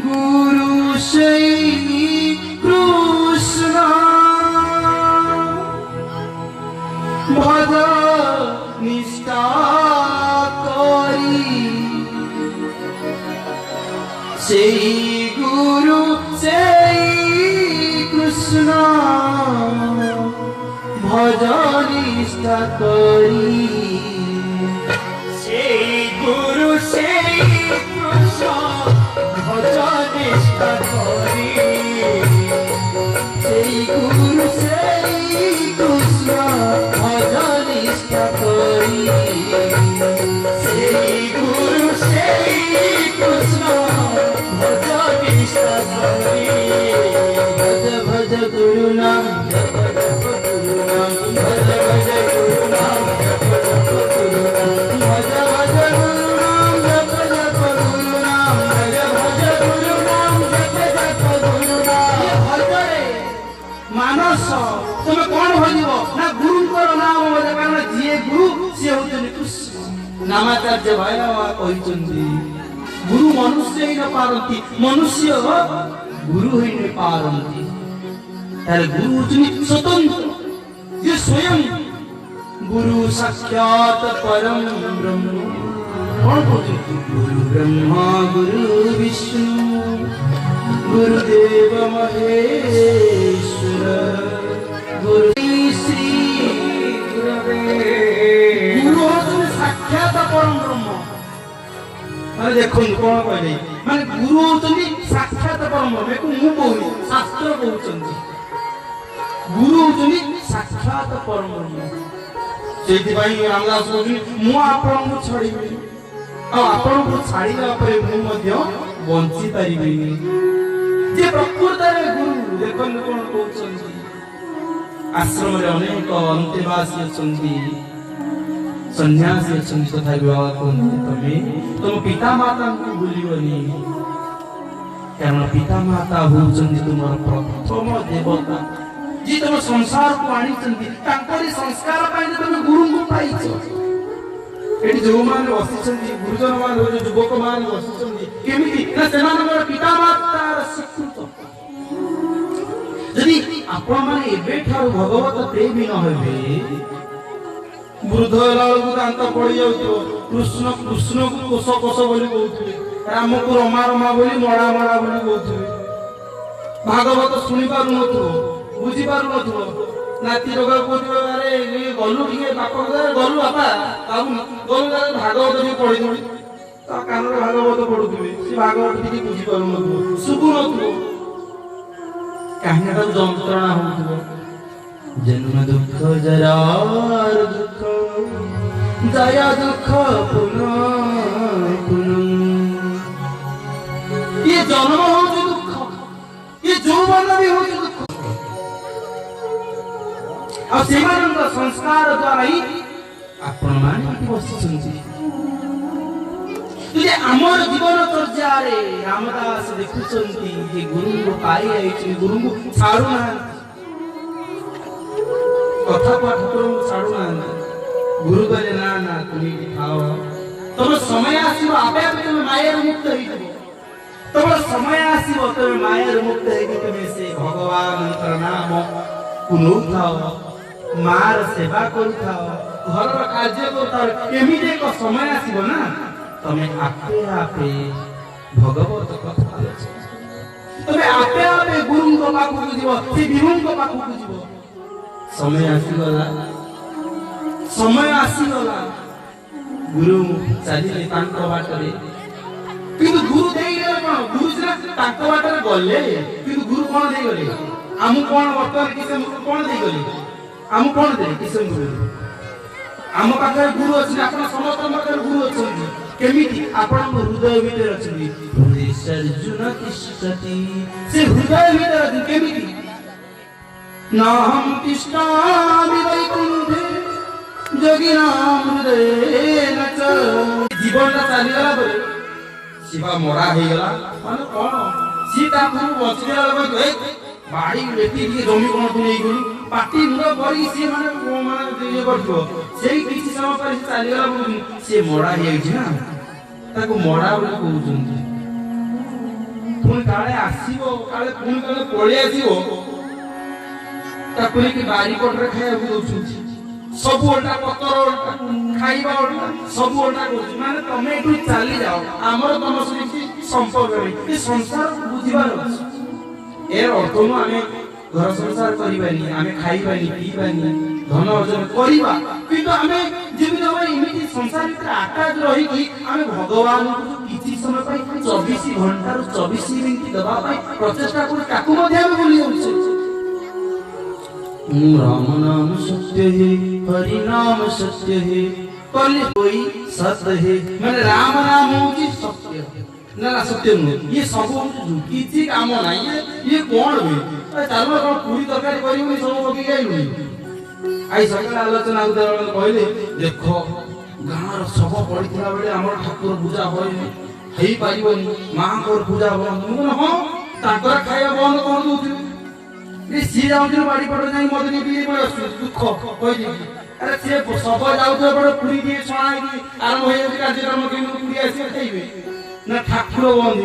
গুরু সেই কৃষ্ণ ভজ নিষ্ঠা করি, সেই গুরু সেই কৃষ্ণ ভজ নিষ্ঠা করি, সেই গুরু সেই ভজ নিষ্ঠা করি, সেই গুরু সেই কৃষ্ণ ভজ নিষ্ঠা করি, সেই গুরু সেই কৃষ্ণ ভজ নিষ্ঠা করি। ভজ ভজ গুরু নাম জপ জপ গুরু নাম, ভজ ভজ গুরু নাম জপ জপ গুরু নাম, ভজ ভজ গুরু নাম জপ জপ গুরু নাম, ভজ ভজ গুরু নাম জপ জপ গুরু নাম। ভজরে ମାନସ ତମେ କଣ ଭଜିବ ନା ଗୁରୁଙ୍କର ନାମ ଭଜ, କାରଣ ଯିଏ ଗୁରୁ ସିଏ ହଉଛନ୍ତି କୃଷ୍ଣ। ନାମାଚାର୍ଯ୍ୟ ଭାଇ କହିଛନ୍ତି ଗୁରୁ ମନୁଷ୍ୟ ହିଁ ନ ପାରନ୍ତି, ମନୁଷ୍ୟ ଗୁରୁ ହିଁ ନ ପାରନ୍ତି। ତାହେଲେ ଗୁରୁ ହଉଛନ୍ତି ସ୍ୱତନ୍ତ୍ର, ଯିଏ ସ୍ୱୟଂ ଗୁରୁ ସାକ୍ଷାତ ପରମ ବ୍ରହ୍ମ। କଣ କହୁଛନ୍ତି? ଗୁରୁ ବ୍ରହ୍ମ ଗୁରୁ ବିଷ୍ଣୁ ଗୁରୁଦେବ ମହେଶ୍ୱର ଗୁରୁ ଶ୍ରୀ ଗୁରବେ। ଗୁରୁ ହଉଛନ୍ତି ସାକ୍ଷାତ ପରମ ବ୍ରହ୍ମ। ମାନେ ଦେଖନ୍ତୁ କଣ କହିଲେ, ମାନେ ଗୁରୁ ହଉଛନ୍ତି ସାକ୍ଷାତ ପରମ ବ୍ରହ୍ମ। ଏକୁ ମୁଁ କହୁନି, ଶାସ୍ତ୍ର କହୁଛନ୍ତି ଗୁରୁ ହଉଛନ୍ତି ସାକ୍ଷାତ ପରମ ବ୍ରହ୍ମ। ସେଇଥିପାଇଁ ରାମଦାସ କହୁଛନ୍ତି ମୁଁ ଆପଣଙ୍କୁ ଛାଡ଼ିବିନି, ଆଉ ଆପଣଙ୍କୁ ଛାଡ଼ିବା ପରେ ମୁଁ ମଧ୍ୟ ବଞ୍ଚି ପାରିବିନି। ଯେ ପ୍ରକୃତରେ ଗୁରୁ ଦେଖନ୍ତୁ କଣ କହୁଛନ୍ତି, ଆଶ୍ରମରେ ଅନେକ ଅନ୍ତେବାସୀ ଅଛନ୍ତି, ସନ୍ନ୍ୟାସୀ ଅଛନ୍ତି, ତଥାପି ବାବା କୁହନ୍ତି ତମେ ତମ ପିତା ମାତାଙ୍କୁ ଭୁଲିବନି, କାରଣ ପିତା ମାତା ହଉଛନ୍ତି ତୁମର ପ୍ରଥମ ଦେବତା, ଯିଏ ତମ ସଂସାରକୁ ଆଣିଛନ୍ତି। ତାଙ୍କରି ସଂସ୍କାର ପାଇଁ ତମେ ଗୁରୁଙ୍କୁ ପାଇଛ। ଏଠି ଯୋଉମାନେ ବସିଛନ୍ତି, ଗୁରୁଜନ ମାନେ ଯୁବକ ମାନେ ବସିଛନ୍ତି, କେମିତି ନା ସେମାନଙ୍କର ପିତା ମାତାର ସ୍ୱୀକୃତ। ଯଦି ଆପଣ ମାନେ ଏବେଠାରୁ ଭଗବତ ପ୍ରେମୀ ନ ହେବେ, ବୃଦ୍ଧ ହେଲା ବେଳକୁ ଦାନ୍ତ ପଡି ଯାଉଥିବ, କୃଷ୍ଣ କୃଷ୍ଣକୁ କୋଷ କୋଷ ବୋଲି କହୁଥିବେ, ରାମକୁ ରମା ରମା ବୋଲି ମଡ଼ା ମଡ଼ା ବୋଲି କହୁଥିବେ, ଭାଗବତ ଶୁଣି ପାରୁନଥିବ, ବୁଝି ପାରୁନଥିବ, ନାତି ରୋଗ କହୁଥିବ ଆରେ ଗଲୁ ଟିକେ ବାପ ଗଲୁ ବାପା ଗଲୁ ଭାଗବତ ଟିକେ ପଢିଦବୁ, ତା କାନରେ ଭାଗବତ ପଢୁଥିବେ, ସେ ଭାଗବତ ଟିକେ ବୁଝି ପାରୁନଥିବ, ଶୁଭୁନଥିବ, କାହିଁକି ତାକୁ ଯନ୍ତ୍ରଣା ହଉଥିବ। ଜନ୍ମ ଦୁଃଖ ଜରାର ଦୁଃଖ ଜୟା ଦୁଃଖ ପୁନଃ ପୁନଃ, ଇଏ ଜନ୍ମ ହଉଛି ଦୁଃଖ, ଇଏ ଯୌବନ ବି ହଉଛି ଦୁଃଖ। ଆଉ ସେମାନଙ୍କ ସଂସ୍କାର ଦ୍ୱାରା ହିଁ ଆପଣମାନେ ଏଠି ବସିଛନ୍ତି। ଯଦି ଆମର ଜୀବନ ଚର୍ଯ୍ୟାରେ ରାମଦାସ ଦେଖୁଛନ୍ତି ଯେ ଗୁରୁଙ୍କୁ ପାଇ ଯାଇଛନ୍ତି, ଗୁରୁଙ୍କୁ ଛାଡୁନାହାନ୍ତି, କଥା ଠାକୁରଙ୍କୁ ଛାଡୁନାହାନ୍ତି, ଗୁରୁ କହିଲେ ନା ନା ତୁମେ ଖାଅ, ତମ ସମୟ ଆସିବ ଆପେ ଆପେ ତମେ ମାୟାରୁ ମୁକ୍ତ ହେଇଯିବ, ତମର ସମୟ ଆସିବ ତମେ ମାୟାରୁ ମୁକ୍ତ ହେଇକି ତମେ ସେ ଭଗବାନଙ୍କର ନାମକୁ ନଉଥାଅ, ମାର ସେବା କରୁଥାଅ, ଘରର କାର୍ଯ୍ୟ କରୁଥାଅ। ଏମିତି ଏକ ସମୟ ଆସିବ ନା ତମେ ଆପେ ଆପେ ଭଗବତ କଥା ଆଲୋଚନା, ତମେ ଆପେ ଆପେ ଗୁରୁଙ୍କ ପାଖକୁ ଯିବ, ସେ ବିଭୁଙ୍କ ପାଖକୁ ଯିବ। ସମୟ ଆସିଗଲା, ସମୟ ଆସିଗଲା, ଗୁରୁ ଚାଲିଲେ ତାଙ୍କ ବାଟରେ, କିନ୍ତୁ ଗୁରୁ ଦେଇଗଲେ କଣ, ଗୁରୁ ସିନା ତାଙ୍କ ବାଟରେ ଗଲେ, କିନ୍ତୁ ଗୁରୁ କଣ ଦେଇଗଲେ ଆମକୁ, କଣ ବର୍ତ୍ତମାନ କିଶୋର ଗୁରୁ କଣ ଦେଇଗଲେ ଆମକୁ, କଣ ଦେଲେ କିଶୋର ଗୁରୁ। ଆମ ପାଖରେ ଗୁରୁ ଅଛନ୍ତି, ଆପଣ ସମସ୍ତଙ୍କ ପାଖରେ ଗୁରୁ ଅଛନ୍ତି। କେମିତି? ଆପଣଙ୍କ ହୃଦୟ ଭିତରେ ଅଛନ୍ତି। ଅର୍ଜୁନ ତିଷ୍ଠତି, ସେ ହୃଦୟ ଭିତରେ ଅଛନ୍ତି। କେମିତି? ନାହଂ ତିଷ୍ଠାମି ବୈକୁଣ୍ଠେ ଯୋଗିନାଂ ହୃଦୟେନ ଚ। ଜୀବନଟା ଚାଲିଗଲା ପରେ ଶିବା ମରା ହେଇଗଲା ମାନେ କଣ, ସିଏ ତାକୁ ବଞ୍ଚିଗଲା ଲୋକ ବାଡି ଲେଖି ଟିକେ ଜମି କଣ ତୁ ନେଇଗଲୁ, ପାଟି ମୁଣ୍ଡ କରି ସିଏ ମାନେ ଇଏ କରିଥିବ, ସେଇ କିଛି ସମୟ ପରେ ସେ ଚାଲିଗଲା ବେଳକୁ ସିଏ ମଡ଼ା ହେଇଯାଇଛି ନା, ତାକୁ ମଡ଼ା ବୋଲି କହୁଛନ୍ତି। ପୁଣି କାଳେ ଆସିବ, କାଳେ ପୁଣି କାଳେ ପଳେଇ ଆସିବ, ତାକୁ ନେଇକି ବାରିପଟରେ ଖାଇବାକୁ ଦଉଛନ୍ତି, ସବୁ ଓଲଟା ପତ୍ର ଓଲଟା, ଖାଇବା ଓଲଟା, ସବୁ ଓଲଟା କରୁଛି। ମାନେ ତମେ ଏଠୁ ଚାଲିଯାଅ, ଆମର ତମ ସହିତ ସମ୍ପର୍କ ନାହିଁ, ଏ ସଂସାରକୁ ବୁଝିବାର ଅଛି। ଏର ଅର୍ଥ ନୁହଁ ଆମେ ଘର ସଂସାର କରିବାନି, ଆମେ ଖାଇବାନି ପିଇବାନି, ଧନ ଅର୍ଜନ କରିବା, କିନ୍ତୁ ଆମେ ଯେମିତି ଆମେ ଏମିତି ସଂସାର ଭିତରେ ଆଟାଚ ରହିକି ଆମେ ଭଗବାନଙ୍କୁ କିଛି ସମୟ ପାଇଁ 24 ଘଣ୍ଟାରୁ 24 ମିନିଟ ଦେବା ପାଇଁ ପ୍ରଚେଷ୍ଟା କରୁ, ତାକୁ ମଧ୍ୟ ଆମେ ଭୁଲି ଯାଉଛେ। राम नाम सत्य है, हरि नाम सत्य है, कल कोई सत्य है। मैंने राम नाम होची सत्य ना, ना सत्य नुह, ये सब किसी काम ना, ये कौन हुए चलो कौन पूरी तरकारी करी सब पकई जाइलु। आई सकाल आलोचना कहले देख गाँव सब पड़ता बेले आम ठाकुर पूजा हो पारनि, माँ पूजा बंद। हाँ ताकर खाଇବା बंद कर दौर, सी जाऊँ बाड़ी पट जा मद नहीं दुख कही, अरे सी सब जाऊे पुरी दिए छणा आरंभ हो कार्यक्रम पुरी आस खाइबे ना, ठाकुर बंद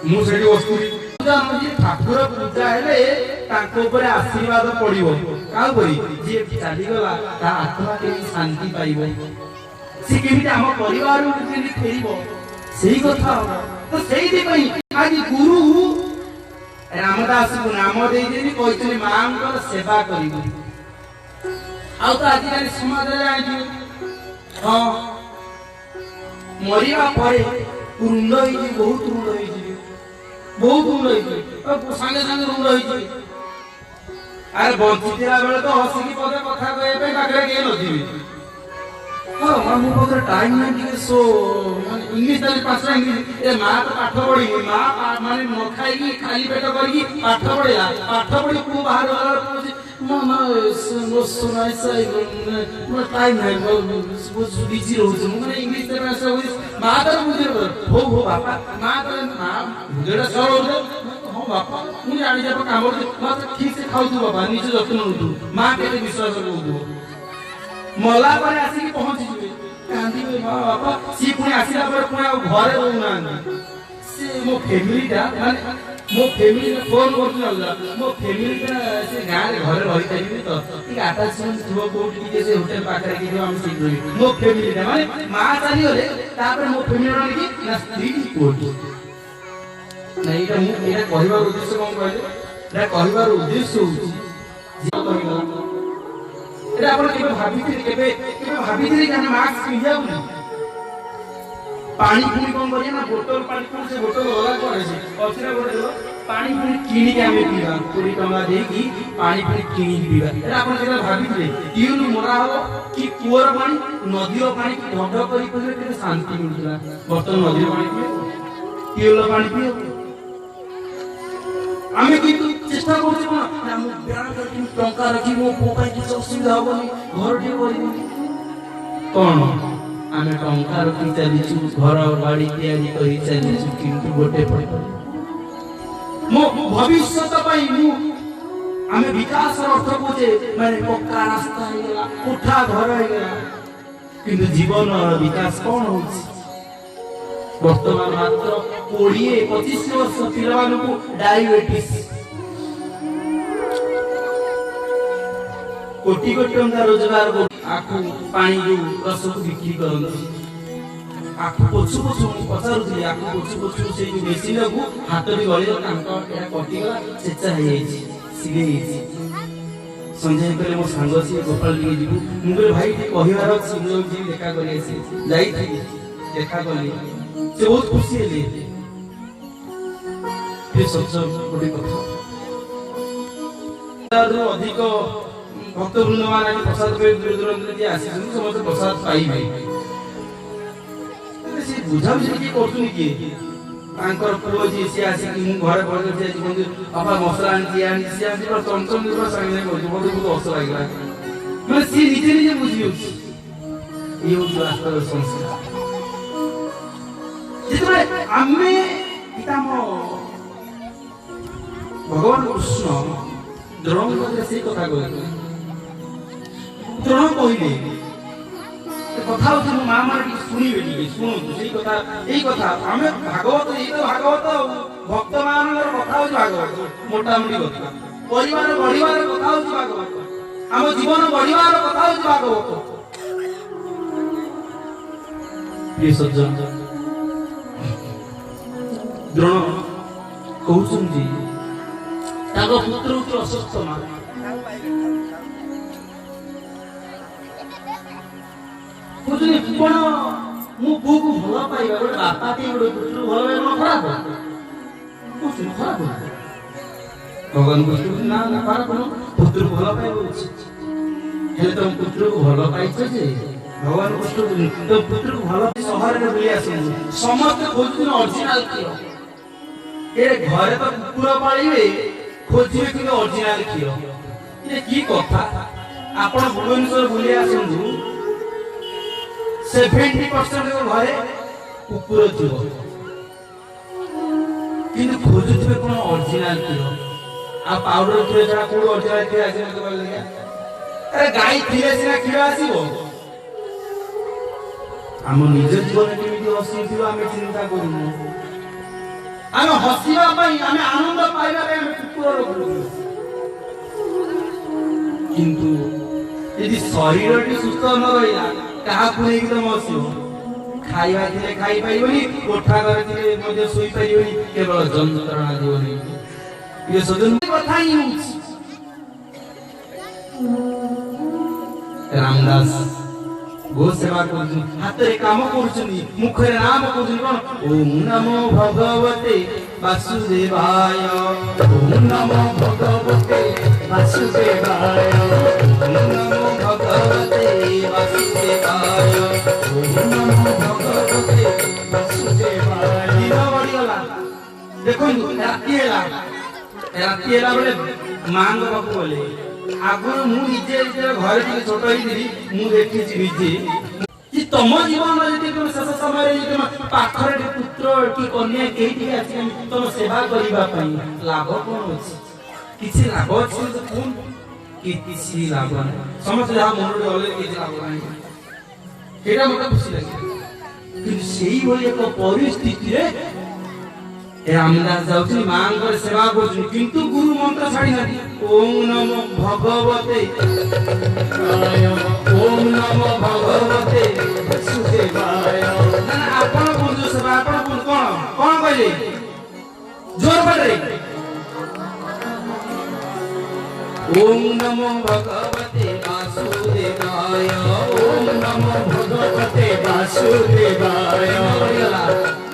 मुझे बसुरी ठाकुर पूजा हेले आशीर्वाद पड़ो क्या जी चलीगला आत्मा के शांति पाइब, सी केमी आम परिवार फेर से कथा। तो से आज गुरु रामदास को नाम दे कहते माँ सेवा कर। आजिकल समाज हाँ मरिया रुंड बहुत रुंड बहुत रुंड सागे सागे रुंड अरे बंची बेले तो हसिकी पदे कथा कहवाई पाखे किए नथिबे ହଁ ମୋ ପାଖରେ ଟାଇମ୍ ନାହିଁ ଟିକେ ସୋ ମାନେ ଇଂଲିଶ ତାହେଲେ 5ଟା ଇଂଲିଶ ଏ ମା ତ ପାଠ ପଢିନି ମା ମାନେ ନ ଖାଇକି ଖାଲି ପେଟ କରିକି ପାଠ ପଢିଲା ପାଠ ପଢି ପୁଅ ବାହାରେ ଗଲା କହୁଛି ମାମା ଶୁଣାଇ ସାଇ ମୋ ଟାଇମ୍ ନାହିଁ ବିଜି ରହୁଛି ମୁଁ ମାନେ ଇଂଲିଶ ମା ତାର ବୁଝିବ ହଉ ହଉ ବାପା ମା ତାର ମା ବୁଝେଟା ସହ ହଁ ବାପା ମୁଁ ଜାଣିଛି ଆପଣ କାମ କରୁଛି ମା ତ ଠିକ ସେ ଖାଉଥିବ ବାପା ନିଜ ଯତ୍ନ ନେଉଥିବ ମା କେତେ ବିଶ୍ୱାସ କରୁଥିବ ମଲା ପରେ ଆସିକି ପହଞ୍ଚିଯିବେ କାନ୍ଦିବେ ମା ବାପା ସିଏ ପୁଣି ଆସିଲା ପରେ ପୁଣି ଆଉ ଘରେ ରହୁନାହାନ୍ତି ସେ ମୋ ଫ୍ୟାମିଲିଟା ମାନେ ମୋ ଫ୍ୟାମିଲି ଫୋନ କରୁଛି ଅଲଗା ମୋ ଫ୍ୟାମିଲିଟା ସେ ଗାଁରେ ଘରେ ରହିପାରିବେ ତ ଟିକେ ଆଟାଚମେଣ୍ଟ ଥିବ କୋଉଠି ଟିକେ ସେ ହୋଟେଲ ପାଖରେ କି ଆମେ ସେଇଠି ରହିବୁ ମୋ ଫ୍ୟାମିଲିଟା ମାନେ ମା ଚାଲିଗଲେ ତାପରେ ମୋ ଫ୍ୟାମିଲି ରହିକି ନା ସ୍ତ୍ରୀ କୋଉଠି ନା ଏଇଟା କହିବାର ଉଦ୍ଦେଶ୍ୟ କଣ କହିଲେ ଏଇଟା କହିବାର ଉଦ୍ଦେଶ୍ୟ ହଉଛି ଯିଏ କହିଗଲା এটা ଆପଣ କେବେ ଭାବିଥିଲେ ଯେ ଆମେ ମାସ୍କ ପିନ୍ଧିବା ବୋଲି ପାଣି ପୁଣି କଣ କରିବା ନା ବୋତଲ ପାଣି ପୁଣି ସେ ବୋତଲ ଗଲା ପରେ ସେ ଅଚିରା ବୋତଲ ପାଣି ପୁଣି କିଣିକି ଆମେ ପିଇବା 20 ଟଙ୍କା ଦେଇକି ପାଣି ପୁଣି କିଣିକି ପିଇବା এটা ଆପଣ କେବେ ଭାବିଥିଲେ ଟ୍ୟୁବ୍ ମରା ହବ କି କୂଅର ପାଣି ନଦୀର ପାଣି ଢଗ କରି ପିଇଲେ କେତେ ଶାନ୍ତି ମିଳୁଥିଲା ବର୍ତ୍ତମାନ ନଦୀର ପାଣି ପିଇବେ ଟ୍ୟୁବ୍ ପାଣି ପିଇବେ ଆମେ କିନ୍ତୁ চেষ্টা করছি না আমি ব্যাংক থেকে টাকা রাখি মো পোপাই কিছু অসুবিধা হবনি ঘরটি করিবনি কোন আমি টাকা রাখি চালিছু ঘর বাড়ি তৈরি করি চালিছু কিন্তু গোটে পড়ে মো ভবিষ্যৎ পাই মু আমি বিকাশ অর্থ বুঝে মানে পক্কা রাস্তা হয়ে গেল কোঠা ঘর হয়ে গেল কিন্তু জীবন বিকাশ কোন হচ্ছে বর্তমান মাত্র 20-25 ବର୍ଷ ପିଲାମାନଙ୍କୁ ଡାଇବେଟିସ୍ କୋଟି କୋଟି ଟଙ୍କା ରୋଜଗାର କରି ଆଖୁ ପାଣି ଯୋଉ ରସକୁ ବିକ୍ରି କରନ୍ତି ଆଖୁ ପଛୁ ପଛୁ ମୁଁ ପଚାରୁଥିଲି ଆଖୁ ପଛୁ ପଛୁ ସେଇ ଯୋଉ ମେସିନକୁ ହାତରେ ଗଳିବ ତାଙ୍କ ଏହା କଟିଗଲା ଛେଚା ହେଇଯାଇଛି ସିଲେଇ ହେଇଛି ସଞ୍ଜୟ କହିଲେ ମୋ ସାଙ୍ଗ ସିଏ ଗୋପାଳ ଟିକେ ଯିବୁ ମୁଁ କହିଲି ଭାଇ ଟିକେ କହିବାର ଅଛି ମୁଁ ଯିବି ଦେଖା କରି ଆସି ଯାଇଥିଲି ଦେଖା କଲି ସେ ବହୁତ ଖୁସି ହେଲେ ଗୋଟେ କଥା ଅଧିକ ଭକ୍ତବୃନ୍ଦ ମାନେ ପ୍ରସାଦ ଦୂର ଦୂରାନ୍ତରୁ ଯିଏ ଆସିଛନ୍ତି ସମସ୍ତେ ପ୍ରସାଦ ପାଇବେ ସେ ବୁଝାବୁଝି କିଏ କରୁଛନ୍ତି କିଏ ତାଙ୍କର ପୁଅ ଯିଏ ସିଏ ଆସିକି ମୁଁ ଘରେ ପହଞ୍ଚି ଆସି କୁହନ୍ତି ବାପା ମସଲା ଆଣିଛି ସିଏ ଆଣିଛି ଚଞ୍ଚଳ ସାଙ୍ଗେ କରୁଛି ମୋତେ ବହୁତ ଅସ ଲାଗିଲା ମାନେ ସିଏ ନିଜେ ନିଜେ ବୁଝି ଯାଉଛି ଇଏ ହଉଛି ବାସ୍ତବ ସଂସ୍କାର ଯେତେବେଳେ ଆମେ ଆମ ଭଗବାନ କୃଷ୍ଣ ଦ୍ରୋଣଙ୍କ ସେଇ କଥା କହିଲେ ଦ୍ରୋଣ କହିଲେ କଥା ହଉଛି ମୋ ମା ମାନେ ଟିକେ ଶୁଣିବେ ଟିକେ ଶୁଣନ୍ତୁ ସେଇ କଥା ଏଇ କଥା ଆମେ ଭାଗବତ ଏଇ ତ ଭାଗବତ ଭକ୍ତ ମାନଙ୍କର କଥା ହଉଛି ଭାଗବତ ମୋଟାମୋଟି କଥା ପରିବାର ବଢିବାର କଥା ହଉଛି ଭାଗବତ ଆମ ଜୀବନ ବଢିବାର କଥା ହଉଛି ଭାଗବତ ପ୍ରିୟ ସଜ୍ଜନ ଦ୍ରୋଣ କହୁଛନ୍ତି ତାଙ୍କ ପୁତ୍ର ହଉଛି ଅସୁସ୍ଥ ମା କହୁଛନ୍ତି କଣ ମୁଁ ପୁଅକୁ ଭଲ ପାଇବା ଗୋଟେ ବାପା ଟିକେ ଗୋଟେ ପୁତ୍ରକୁ ଭଲ ପାଇବା ଖରାପ କହୁଛନ୍ତି ଖରାପ ଭଗବାନ କହୁଛନ୍ତି ନା ନା ଖରାପ ନୁହଁ ପୁତ୍ରକୁ ଭଲ ପାଇବା ଉଚିତ ହେଲେ ତମ ପୁତ୍ରକୁ ଭଲ ପାଇଛ ଯେ ଭଗବାନ କୃଷ୍ଣ ତମ ପୁତ୍ରକୁ ଭଲ ସହରରେ ବୁଲି ଆସନ୍ତୁ ସମସ୍ତେ ଖୋଜୁଛନ୍ତି ଅରିଜିନାଲ କ୍ଷୀର ଏ ଘରେ ତ କୁକୁର ପାଳିବେ ଖୋଜିବେ କିନ୍ତୁ ଅରିଜିନାଲ କ୍ଷୀର ଏ କି କଥା ଆପଣ ଭୁବନେଶ୍ୱର ବୁଲି ଆସନ୍ତୁ 70% ଘରେ କୁକୁର ଥିବ କିନ୍ତୁ ଖୋଜୁଥିବେ କଣ ଅରିଜିନାଲ କ୍ଷୀର ଆଉ ପାଉଡର କ୍ଷୀର ଛଡା କୋଉଠି ଅରିଜିନାଲ କ୍ଷୀର ଆସିବ ମତେ କହିଲେ ଆରେ ଗାଈ ଥିଲେ ସିନା କ୍ଷୀର ଆସିବ ଆମ ନିଜ ଜୀବନ କେମିତି ହସୁଥିବ ଆମେ ଚିନ୍ତା କରୁନୁ ଆମେ ହସିବା ପାଇଁ ଆମେ ଆନନ୍ଦ ପାଇବା ପାଇଁ ଆମେ କୁକୁର ରଖୁଛୁ କିନ୍ତୁ ଯଦି ଶରୀରଟି ସୁସ୍ଥ ନ ରହିଲା କାହାକୁ ନେଇକି ତମେ ହସିବ ଖାଇବା ଥିଲେ ଖାଇପାରିବନି କୋଠା ଘରେ ଥିଲେ ମଧ୍ୟ ଶୋଇପାରିବନି କେବଳ ଯନ୍ତ୍ରଣା ଯିବନି ଇଏ ସଜନ କଥା ହିଁ ହଉଛି ରାମଦାସ गो सेवा हाथ काम कर मुखरे नाम कौन ओम नमो भगवते वासुदेवाय ओम नमो भगवते वासुदेवाय ओम नमो भगवते ବାସୁଦେବାୟ ଓମ୍ ନମୋ ଭଗବତେ ବାସୁଦେବାୟ। ଦିନ ବଢିଗଲା, ଦେଖନ୍ତୁ ରାତି ହେଲା ବେଳେ ମାଙ୍କ ପାଖକୁ ଗଲେ। ଆଗରୁ ମୁଁ ନିଜେ ଘରେ ଟିକେ ଛୋଟ ହେଇଥିଲି, ମୁଁ ଦେଖିଛି ନିଜେ कि तुम जीवन यदि तुम शेष समय पाखर पुत्र कि कन्या कहीं टी आस तुम सेवा करने लाभ कौन अच्छी किसी लाभ अच्छी तो कौन किसी लाभ ना समस्त जहाँ मन गले किसी लाभ ना सेटा मत खुशी लगे कि एक परिस्थिति रामदास जाऊँ माँ सेवा कर किंतु गुरु मंत्र छाड़ी ना ओम नमो भगवते ओम नमो भगवते वासुदेवाय। ना आपण बुझु सेवा आपण बुझ कोन कोन कहले जोर पड़े ओम नमो भगवते वासुदेवाय ओम नमो भगवते वासुदेवाय।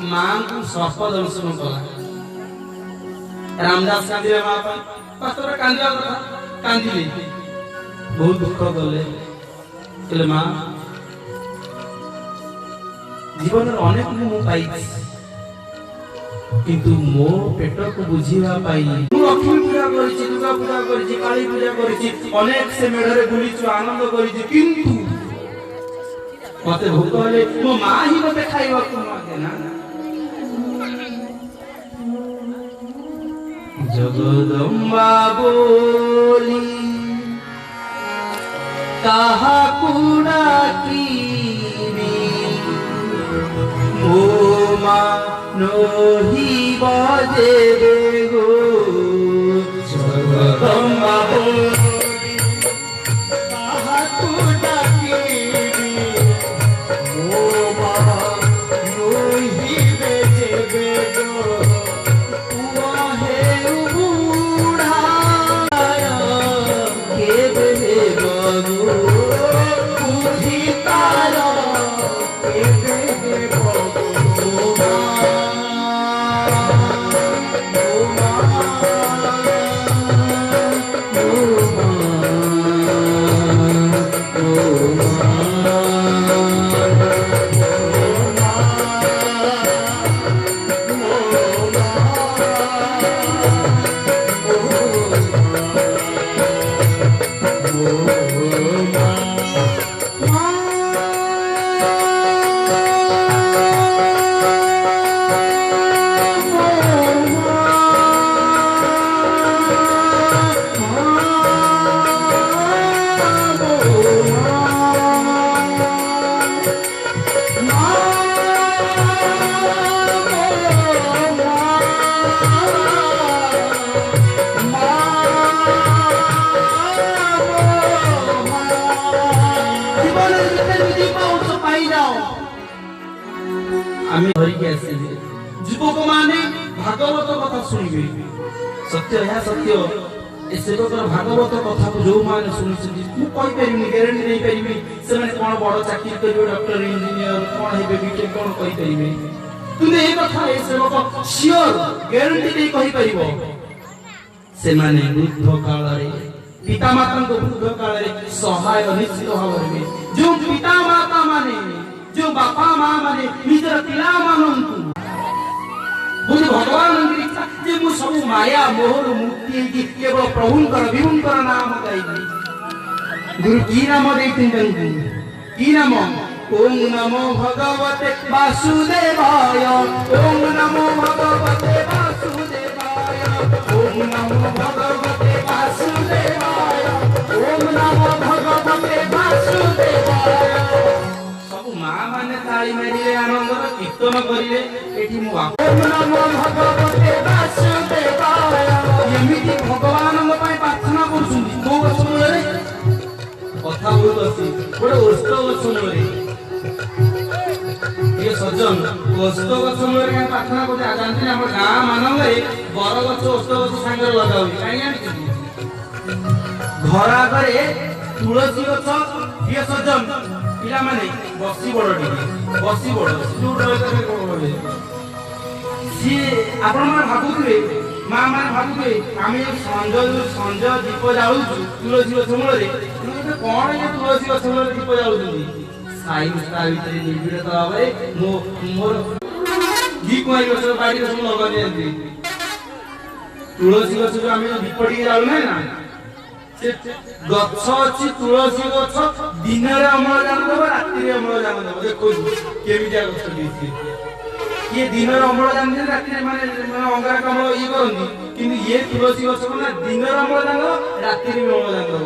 मां को सफल दर्शन कला रामदास कांदिले मां पास्टर कांदिया कथा कांदिले बहुत दुख गले कहले मां जीवन अनेक मु पाई किंतु मो पेट को बुझीवा पाई मु लक्ष्मी पूजा करिछि दुर्गा पूजा करिछि काली पूजा करिछि अनेक से मेढरे बुलिछु आनंद करिछि किंतु मते भोक होले मो मां ही मते खाइबा को मागे ना जगदम्बा बोली कहा कुड़ा की ओ मानो ही बजे गो जगदम्बा बोली कहा कुड़ा की ओ मानो ही बजे गो युवक माने भागवत कथा शुणवे सत्य यह सत्य ए सेवकर भागवत कथा को जो माने सुनिछथि मु कहि परिबि गारंटी नै परिबि से माने कोन बड़ चाकरी करिवे डॉक्टर इंजीनियर कोन हेबे बीटेक कोन कहि परिबि तुमे ए कथा ए सेवक श्योर गारंटी नै कहि परिबो से माने बुद्ध काल रे पिता माता को बुद्ध काल रे सहाय निश्चित भाबरे जो पिता माता माने जो बापा मां माने निजर पिला मानंतु बुझ भगवान इच्छा जे मु सब माया मोहर मुक्ति की केवल प्रभुंकर विभुंकर नाम गाइबी गुरु की नाम देथिन तंकु की नाम ओम नमो भगवते वासुदेवाय ओम नमो भगवते वासुदेवाय ओम नमो भगवते वासुदेवाय ओम नमो भगवते वासुदेवाय। मां माने ताली मारिले आनंद कीर्तन करिले एठी मु ओम नमो भगवते वासुदेवाय एमिति भगवानଙ୍କ ପାଇଁ प्रार्थना କରୁଛନ୍ତି को वचନରେ କଥା बोलुछि बडे ओस्त वचନରେ ये सज्जन ओस्त वचନରେ का प्रार्थना करते जानते हम गां मानंगरे बर गछ ओस्त गछ संगे लगाउली काई जानि घर आगरे तुलसी गछ ये सज्जन पिला माने बसी बड़ सी आपण मन भाबुथिबे ମା ମାନେ ଭାବୁଥିବେ ଆମେ ସଞ୍ଜ ଦୀପ ଜାଳୁଛୁ ତୁଳସୀ ଗଛ ମୂଳରେ କଣ ଇଏ ତୁଳସୀ ଗଛ ମୂଳରେ ଦୀପ ଜାଳୁଛନ୍ତି ସାଇନ୍ସ ତା ଭିତରେ ନିବିଡ଼ତା ଭାବରେ ମୋର ଘି କୁଆଁରୀ ଗଛ ବାଡ଼ି ଗଛ ମୁଁ ଲଗାଇ ଦିଅନ୍ତି ତୁଳସୀ ଗଛକୁ ଆମେ ଯୋଉ ଦୀପ ଟିକେ ଜାଳୁନା ନା ସେ ଗଛ ଅଛି ତୁଳସୀ ଗଛ ଦିନରେ ଅମ୍ଳଜାନ ଦେବ ରାତିରେ ଅମ୍ଳଜାନ ଦେବ ଦେଖନ୍ତୁ କେମିତିଆ ଗଛ ଦେଇଛି ये दिन अम्लजान दे राति माने अंगारकाम्ल ये करନ୍ତି किंतु ये तुलसी गछ ना दिन अम्लजान राति में अम्लजान देव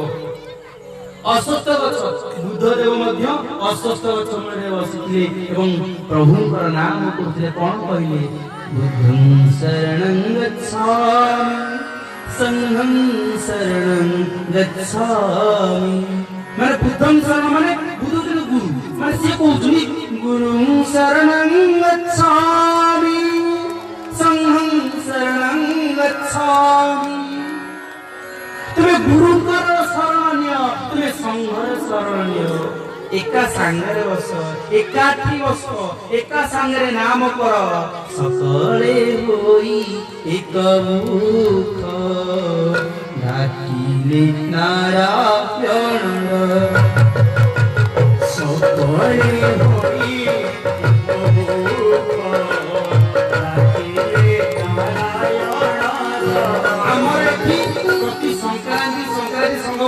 अस्वस्थ गछ बुद्धदेव मध्य अस्वस्थ गछ मूले बसिथिले एवं प्रभुंकर नाम करथिले कोन कहिले बुद्धं शरणं गच्छामि संघं शरणं गच्छामि माने बुद्धं शरण माने बुद्ध जन गुरु माने से कहउछनी गुरुं शरणं गच्छामि संघं शरणं गच्छामि तुमे गुरुंकर शरणीय तुमे संघर शरणीय एका सांगरे बस एकाठी बस एका सांगरे नाम कर सकले होई एक मुख डाकिले नारायण सकले होई प्रति संक्रांति संघ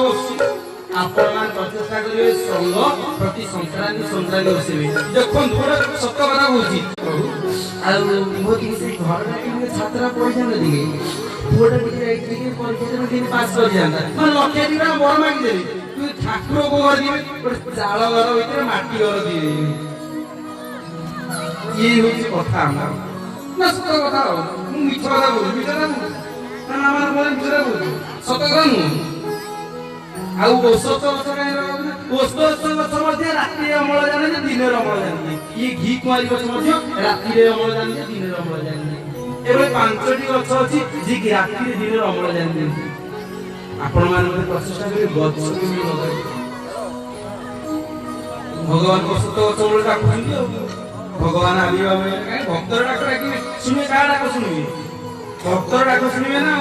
आपण प्रचेषा करेंगे संघ प्रति संक्रांति बसवे देखो सत कथा कौची घर छात्रा पढ़ी दिए पुआटा परीक्षा पास कर लक्षे टी बर मागिदेवी तू ठाकुर को घर दिए गोटे चाल घर भर मटी घर दिए ये हूँ कथा ना सत कथा मिछ कथा बोलू मिछ कथा सत कथा नुह औषध गछ औषध गछ राति अम्लजान दिन अम्लजान ये घी कुआरी गछ राति अम्लजान दिन अम्लजान एवं 5टी गछ अच्छी जी राति दिन अम्लजान दिखती आपण मान प्रचेषा कर गछ भगवान औषध गछ मूल डाक भगवान आविर्भाव भक्तर डाक डाक शुणे क्या डाक शुणवे भक्तर डाक शुणवे ना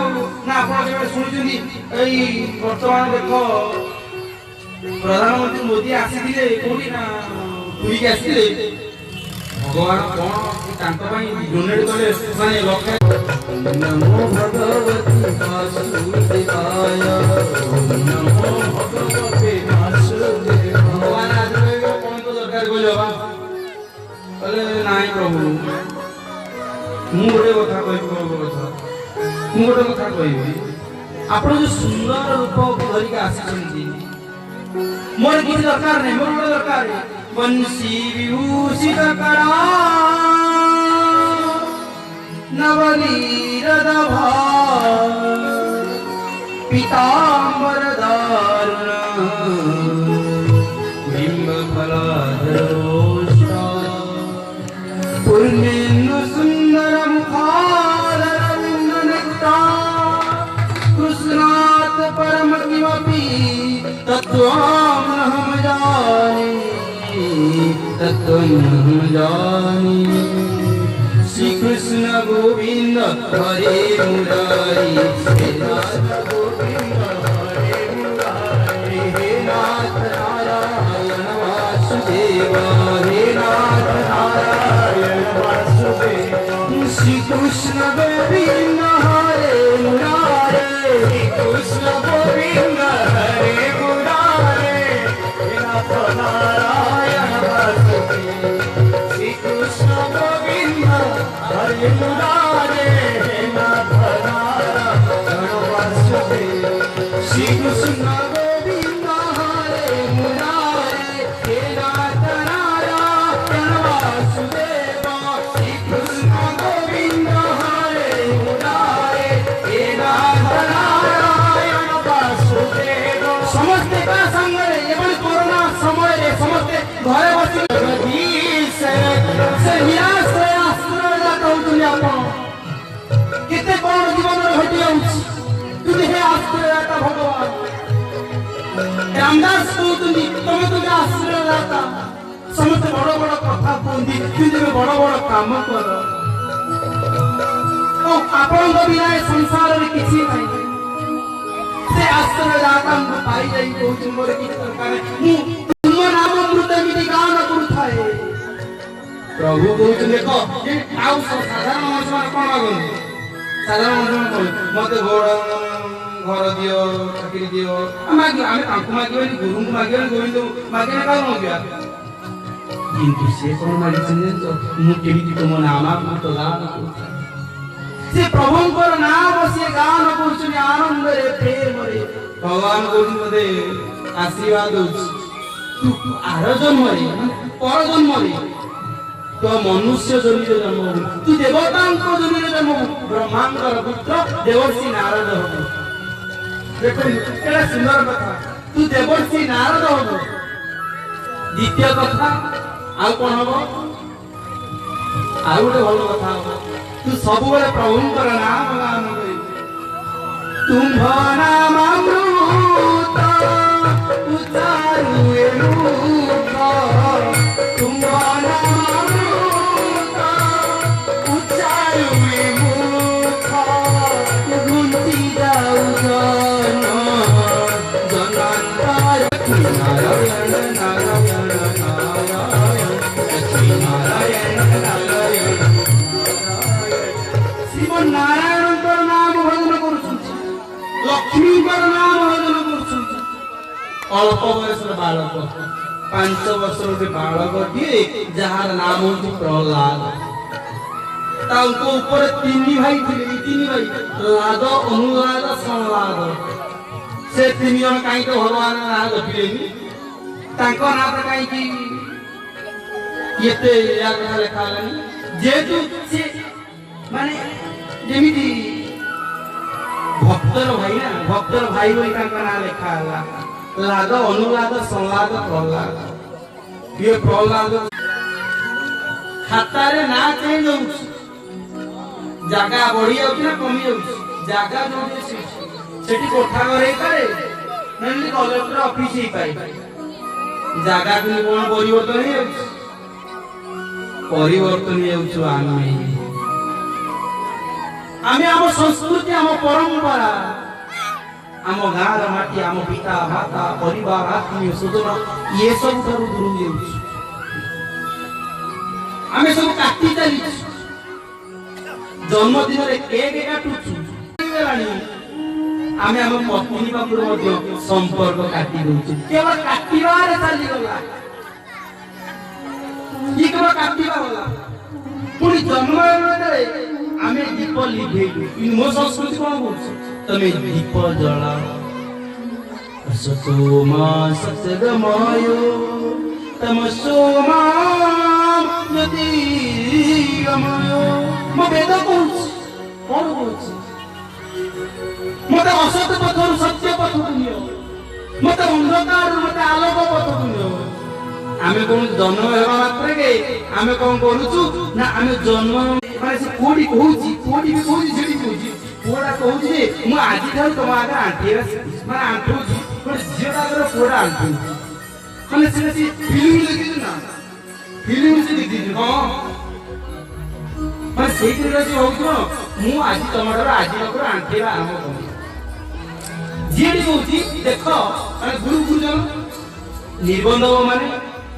आप शुणुंट बर्तमान देख प्रधानमंत्री मोदी आसीथिले कोठी ना पुरी के आसीथिले भगवान कौन डोनेट कले माने लक्ष्य नमो भगवती वासुदेवाय नमो भगवते वासुदेवाय भगवान आदि कौन तो दरकार बोलो बा बोले नाही प्रभु मु गोटे कथा कहबी आपण जो सुंदर रूप धरिक आसी मोर किसी दरकार नहीं मोर गोटे दरकार बंसी विभूषित करा नवनीर दभा पीतांबर दारुण बिंब फलाधरोष्टा पूर्णेन्दु सुंदर मुखाधर बिंब नेक्टार कृष्णात् परम किमपि तत्त्वं हम जानी श्री कृष्ण गोविंद हरे मुरारी हे नाथ गोविंद हरे मुरारी हे नाथ नारायण वासुदेव हे नाथ नारायण वासुदेव श्री कृष्ण गोविंद हरे मुरारी श्री कृष्ण गोविंद हरे मुरारी हे नाथ नारायण वासुदेव श्री कृष्ण गोविंद हरे मुरारी हे नाथ नारायण वासुदेव श्री कृष्ण गोविंद हरे मुरारी हे नाथ नारायण वासुदेव श्री कृष्ण गोविंद हरे मुरारी हे नाथ नारायण वासुदेव समस्ते का संगरे एवं कोरोना समय रे समस्ते घरे बसी से निराश आश्रय कहते आप केते कौन जीवन घटी जाऊँ हे आश्रयदाता भगवान रामदास कहते तुम तुझे आश्रयदाता समस्त बड़ बड़ कथा कहते कि बड़ बड़ काम कर ଆପଣଙ୍କ ବିନା ଏ ସଂସାରରେ କିଛି ନାହିଁ। ସେ ଆଶ୍ରୟଦାତାଙ୍କୁ ପାଇ ଯାଇ କହୁଛି ମୋର କିଛି ଦରକାର ନାହିଁ, ମୁଁ ତୁମ ନାମ ମୃତ ଏମିତି ଗାନ କରୁଥାଏ। ପ୍ରଭୁ କହୁଛନ୍ତି ଦେଖ ଯେ ଆଉ ସାଧାରଣ ମଣିଷମାନେ କଣ ମାଗନ୍ତି? ସାଧାରଣ ମଣିଷମାନେ କଣ ମତେ ଘର ଦିଅ, ଚାକିରି ଦିଅ, ମାଗିବ। ଆମେ ତାଙ୍କୁ ମାଗିବାନି, ଗୁରୁଙ୍କୁ ମାଗିବାନି, ଗୋବିନ୍ଦଙ୍କୁ ମାଗିବା, କାହାକୁ ମାଗିବା? କିନ୍ତୁ ସେ କଣ ମାଗିଛନ୍ତି ଜାଣିଛ? ମୁଁ କେମିତି ତୁମ ନାମ ମୃତ ଗାନ କରୁଥାଏ। ସେ ପ୍ରଭୁଙ୍କର ନାମ ସିଏ ଗାନ କରୁଛନ୍ତି ଆନନ୍ଦରେ ପ୍ରେମରେ। ଭଗବାନ କହୁଛନ୍ତି ମତେ ଆଶୀର୍ବାଦ ଦଉଛି, ତୁ ଆର ଜନ୍ମରେ ପର ଜନ୍ମରେ ତ ମନୁଷ୍ୟ ଜନ୍ମରେ ଜନ୍ମ ହବୁ, ତୁ ଦେବତାଙ୍କ ଜନ୍ମରେ ଜନ୍ମ ହବୁ, ବ୍ରହ୍ମାଙ୍କର ପୁତ୍ର ଦେବର୍ଷି ନାରଦ ହବୁ। ଦେଖନ୍ତୁ ଏଟା ସୁନ୍ଦର କଥା, ତୁ ଦେବର୍ଷି ନାରଦ ହବୁ। ଦ୍ୱିତୀୟ କଥା ଆଉ କଣ ହବ? ଆଉ ଗୋଟେ ଭଲ କଥା ହବ, ତୁ ସବୁବେଳେ ପ୍ରଭୁଙ୍କର ନାମ ଗାନ କରିବୁ। ତୁମ୍ଭ ନାମାମୃତ ଉଚ୍ଚାରୁଏ ମୁଖ, ତୁମ୍ଭ ନାମାମୃତ ଉଚ୍ଚାରୁଏ ମୁଖ, ଘୁଞ୍ଚି ଯାଉ ଜନ ଜନାନ୍ତର। ନାରାୟଣ ନାରାୟଣ ନାରାୟଣ ଲକ୍ଷ୍ମୀ ନାରାୟଣ ନାରାୟଣ। ଶ୍ରୀମନ୍ନାରାୟଣଙ୍କର ନାମ ଭଜନ କରୁଛନ୍ତି, ଲକ୍ଷ୍ମୀଙ୍କର ନାମ ଭଜନ କରୁଛନ୍ତି। ଅଳ୍ପ ବୟସର ବାଳକ, 5 ବର୍ଷର ଗୋଟେ ବାଳକଟିଏ ଯାହାର ନାମ ହଉଛି ପ୍ରହ୍ଲାଦ। ତାଙ୍କ ଉପରେ 3 ଭାଇ ଥିଲେ, 3 ଭାଇ ଲାଦ, ଅନୁଲାଦ, ସଂଲାଦ। ସେ 3 ଜଣ କାହିଁକି ଭଗବାନ ନାଁ ଜପିଲେନି? ତାଙ୍କ ନାଁ ତ କାହିଁକି ଏତେ ଲେଖା ହେଲାନି? ଯେହେତୁ ସେ ମାନେ ଯେମିତି ଭକ୍ତର ଭାଇ ନା, ଭକ୍ତର ଭାଇ ବୋଲି ତାଙ୍କ ନାଁ ଲେଖା ହେଲା। ଲାଦ, ଅନୁଲାଦ, ସଂଲାଦ, ପ୍ରହ୍ଲାଦ। ଇଏ ପ୍ରହ୍ଲାଦ ଖାତାରେ ନାଁ ଚେଞ୍ଜ ହଉଛି, ଜାଗା ବଢି ଯାଉଛି ନା କମି ଯାଉଛି? ଜାଗା ଯୋଉଠି ସେଠି କୋଠା ଘର ହେଇପାରେ, ନହେଲେ କଲେକ୍ଟର ଅଫିସ ହେଇପାରେ। ଜାଗା କିନ୍ତୁ କଣ ପରିବର୍ତ୍ତନ ହେଇଯାଉଛି? ପରିବର୍ତ୍ତନ ହେଇଯାଉଛୁ ଆମେ ଆମ ସଂସ୍କୃତି, ଆମ ପରମ୍ପରା, ଆମ ଗାଁର ମାଟି, ଆମ ପିତା ମାତା, ପରିବାର, ଆତ୍ମୀୟ ସ୍ୱଜନ, ଇଏ ସବୁ ଠାରୁ ଦୂର ହେଇଯାଉଛି। ଆମେ ସବୁ କାଟି ଚାଲିଛୁ, ଜନ୍ମଦିନରେ କେକ୍ କାଟୁଛୁ। ଆମେ ଆମ ପତ୍ନୀ ପାଖରୁ ମଧ୍ୟ ସମ୍ପର୍କ କାଟି ଦଉଛୁ। କେବଳ କାଟିବାରେ ଚାଲିଗଲା, କେବଳ କାଟିବା ଗଲା। ପୁଣି ଜନ୍ମ ବେଳେ ଆମେ ଦୀପ ଲିଭେଇଲୁ। ମୋ ସଂସ୍କୃତି କଣ କହୁଛି? ତମେ ଦୀପ ଜଳାଅ। ସତୋମା ସତ୍ୟଗମୟ ତମସୋମା ଜ୍ୟୋତିର୍ଗମୟ। ମୋ ବେଦ କହୁଛି, କଣ କହୁଛି? ମତେ ଅସତ୍ୟ ପଥରୁ ସତ୍ୟ ପଥକୁ ନିଅ, ମତେ ଅନ୍ଧକାରରୁ ମତେ ଆଲୋକ ପଥକୁ ନିଅ। ଆମେ କଣ ଜନ୍ମ ହେବା ମାତ୍ରକେ ଆମେ କଣ କରୁଛୁ ନା, ଆମେ ଜନ୍ମ ମାନେ ସେ କୋଉଠି କହୁଛି, କୋଉଠି ବି କହୁଛି, ସେଠି କହୁଛି। ପୁଅଟା କହୁଛି ଯେ ମୁଁ ଆଜିଠାରୁ ତମ ଆଗରେ ଆଣ୍ଠେଇବା ଶିଖୁଛି, ମାନେ ଆଣ୍ଠଉଛି। ଗୋଟେ ଝିଅଟା ଆଗରେ ପୁଅଟା ଆଣ୍ଠଉଛି, ମାନେ ସେଟା ସେ ଫିଲ୍ମ ଦେଖିଛୁ ନା, ଫିଲ୍ମ ସେ ଦେଖିଛୁ। ହଁ, ମାନେ ସେଇଥିରେ ସେ ହଉଛି କଣ, ମୁଁ ଆଜି ତମଠାରୁ ଆଜି ପାଖରୁ ଆଣ୍ଠେଇବା ଆରମ୍ଭ କରୁଛି। ଯିଏ କହୁଛି ଦେଖ, ମାନେ ଗୁରୁଜନ ନିର୍ବନ୍ଧ ମାନେ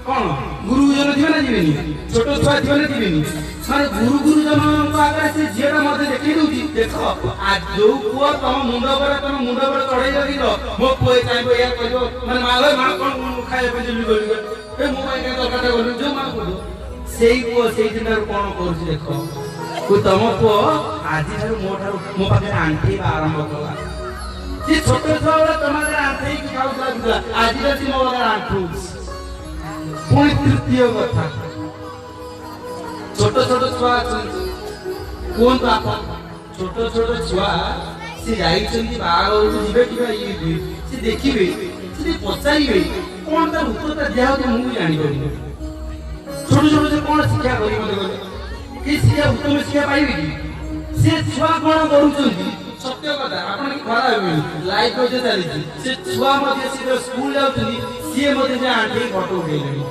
କଣ, ଗୁରୁଜନ ଯିବେ ନା ଯିବେନି? ଛୋଟ ଛୁଆ ଯିବେ ନା ଯିବେନି? ମାନେ ଗୁରୁଜନଙ୍କ ଆଗରେ ସେ ଝିଅଟା ମତେ ଦେଖେଇ ଦଉଛି, ଦେଖ ଯୋଉ ପୁଅ ତମ ମୁଣ୍ଡ ଉପରେ ଚଢେଇ ରଖିଛ, ମୋ ପୁଅ ଚାହିଁବ ଏଇଆ କରିବ। ମାନେ ମା କଣ ଖାଇବା ପାଇଁ ଜଲ୍ଦି କରିବ, ଏ ମୋ ପାଇଁ ତରକାରୀ କରିବ, ଯୋଉ ମା କରିବ ସେଇ ପୁଅ ସେଇ ଦିନଠାରୁ କଣ କରୁଛି ଦେଖ। ତମ ପୁଅ ଆଜିଠାରୁ ମୋ ପାଖରେ ଆଣ୍ଠେଇବା ଆରମ୍ଭ କଲା। ସେ ଛୋଟ ଛୁଆ ବେଳେ ତମ ଆଗରେ ଆଣ୍ଠେଇକି ଖାଉଥିଲା, ଆଜିକାଲି ମୋ ଆଗରେ ଆଣ୍ଠଉଛି। ପୁଣି ତୃତୀୟ କଥା, ଛୋଟ ଛୋଟ ଛୁଆ ଅଛନ୍ତି, କୁହନ୍ତୁ ଆପଣ, ଛୋଟ ଛୋଟ ଛୁଆ ସେ ଯାଇଛନ୍ତି ବାହାଘରକୁ ଯିବେ କିମ୍ବା ଇଏ ସେ ଦେଖିବେ, ସେ ପଚାରିବେ କଣ ତାର ଉତ୍ତରଟା ଦିଆହଉଛି ମୁଁ ବି ଜାଣିପାରିବି। ଛୋଟ ଛୋଟ ସେ କଣ ଶିକ୍ଷା କରିବେ ମତେ କହିଲେ? କି ଶିକ୍ଷା ଉତ୍ତମ ଶିକ୍ଷା ପାଇବେ କି? ସେ ଛୁଆ କଣ କରୁଛନ୍ତି? ସତ୍ୟ କଥା, ଆପଣ ଖରାପ ହେବେନି, ଲାଇଫ ମଧ୍ୟ ଚାଲିଛି। ସେ ଛୁଆ ମଧ୍ୟ ସେ ସ୍କୁଲ ଯାଉଛନ୍ତି, ସିଏ ମଧ୍ୟ ସେ ଆଣ୍ଠେଇ ଫଟୋ ଉଠେଇଲେଣି।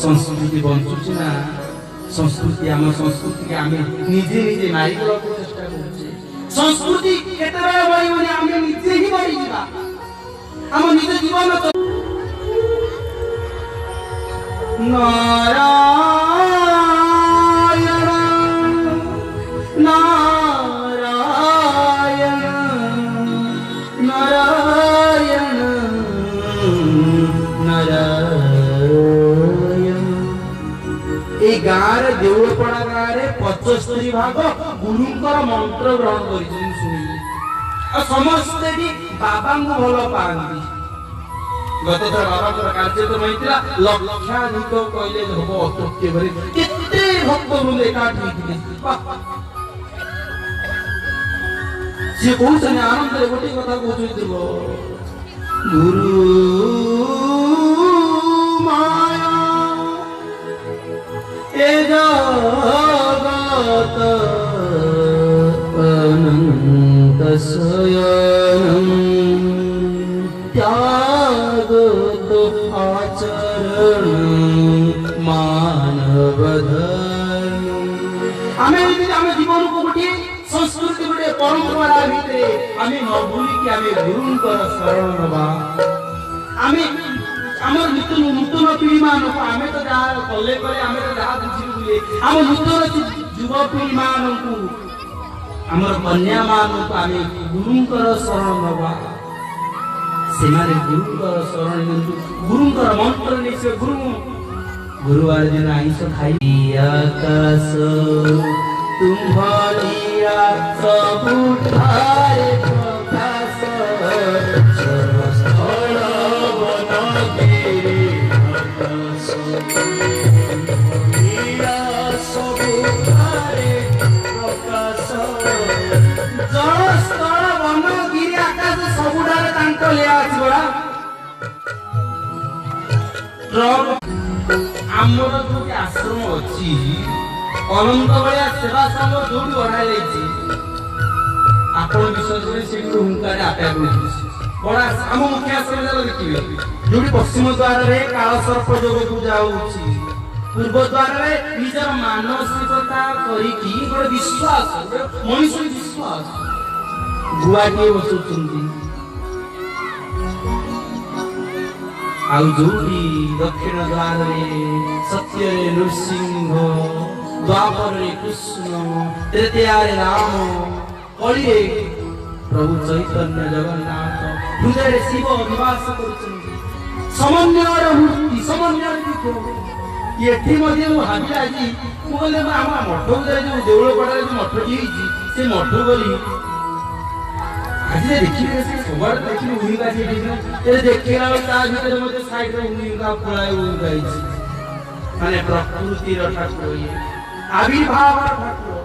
ସଂସ୍କୃତି ବଞ୍ଚୁଛି ନା संस्कृति आम संस्कृति आम निजे निजे मारिक चेष्टा करुचे संस्कृति केतबेले बढिबनी आम निजे ही बढ़ी जा आम निज जीवन नारायण नारायण नारायण नारायण ए गाँव देउलपड़ा गाँव 75 भाग गुरुंकर मंत्र ग्रहण कर समस्ते भी बाबा को भल पाती गत थर बाबा कार्यक्रम होता लक्षाधिक कहले हम अतृप्ति भरी केते भक्त वृंद एकाठी सी कहते आनंद गोटे कथा कहते गुरु माया ए जगत अनंत शयनम त्यागत आचरण मानव धर्म आमे जीवन को गोटे संस्कृति गोटे परंपरा भितर आमे न भूली कि आमे गुरुंकर शरण नबा आमे आमर नूतन पीढ़ी मानक आमे तो जहाँ कले कले आमे तो जहाँ बुझी बुझे आम नूतन युव पीढ़ी मानक आमर कन्या मानक आमे गुरुंकर शरण नबा सेमारे गुरुंकर शरण नियंतु गुरुंकर मंत्र निसे गुरुवार दिन आइस खाई आकाश तुम्हारिया सब ठारे प्रकाश सर्वस्थल वनगिरि आकाश तुम्हारिया सब ठारे प्रकाश जलस्थल वनगिरि आकाश सबुठारे तांको लिया आछबा आमर जो आश्रम अच्छी अनंत भाया सेवा संघ जो बढ़ा आप विश्वास करें हुंकार आपे बड़ा आम मुख्य आश्रम देखिए जो पश्चिम द्वार में काल सर्प जोग पूजा पूर्व द्वार में निजर मानसिकता कर विश्वास मनुष्य विश्वास गुआटे बसुंट आउ जोड़ी दक्षिण द्वार सत्य नृसिंह द्वापर कृष्ण तृतीया राम कलिए प्रभु चैतन्य जगन्नाथ हृदय शिव निवास समन्वय मूर्ति समन्वय ये भावी आज मुझे आम मठ जो देउलपड़ा जो मठटी से मठ गली आज देखिए सब देखिए भूमिका देखला ता भीतर मते साइड रे भूमिका पळाय उगाई माने प्रकृतिर ठाकुर ये आविर्भाव ठाकुर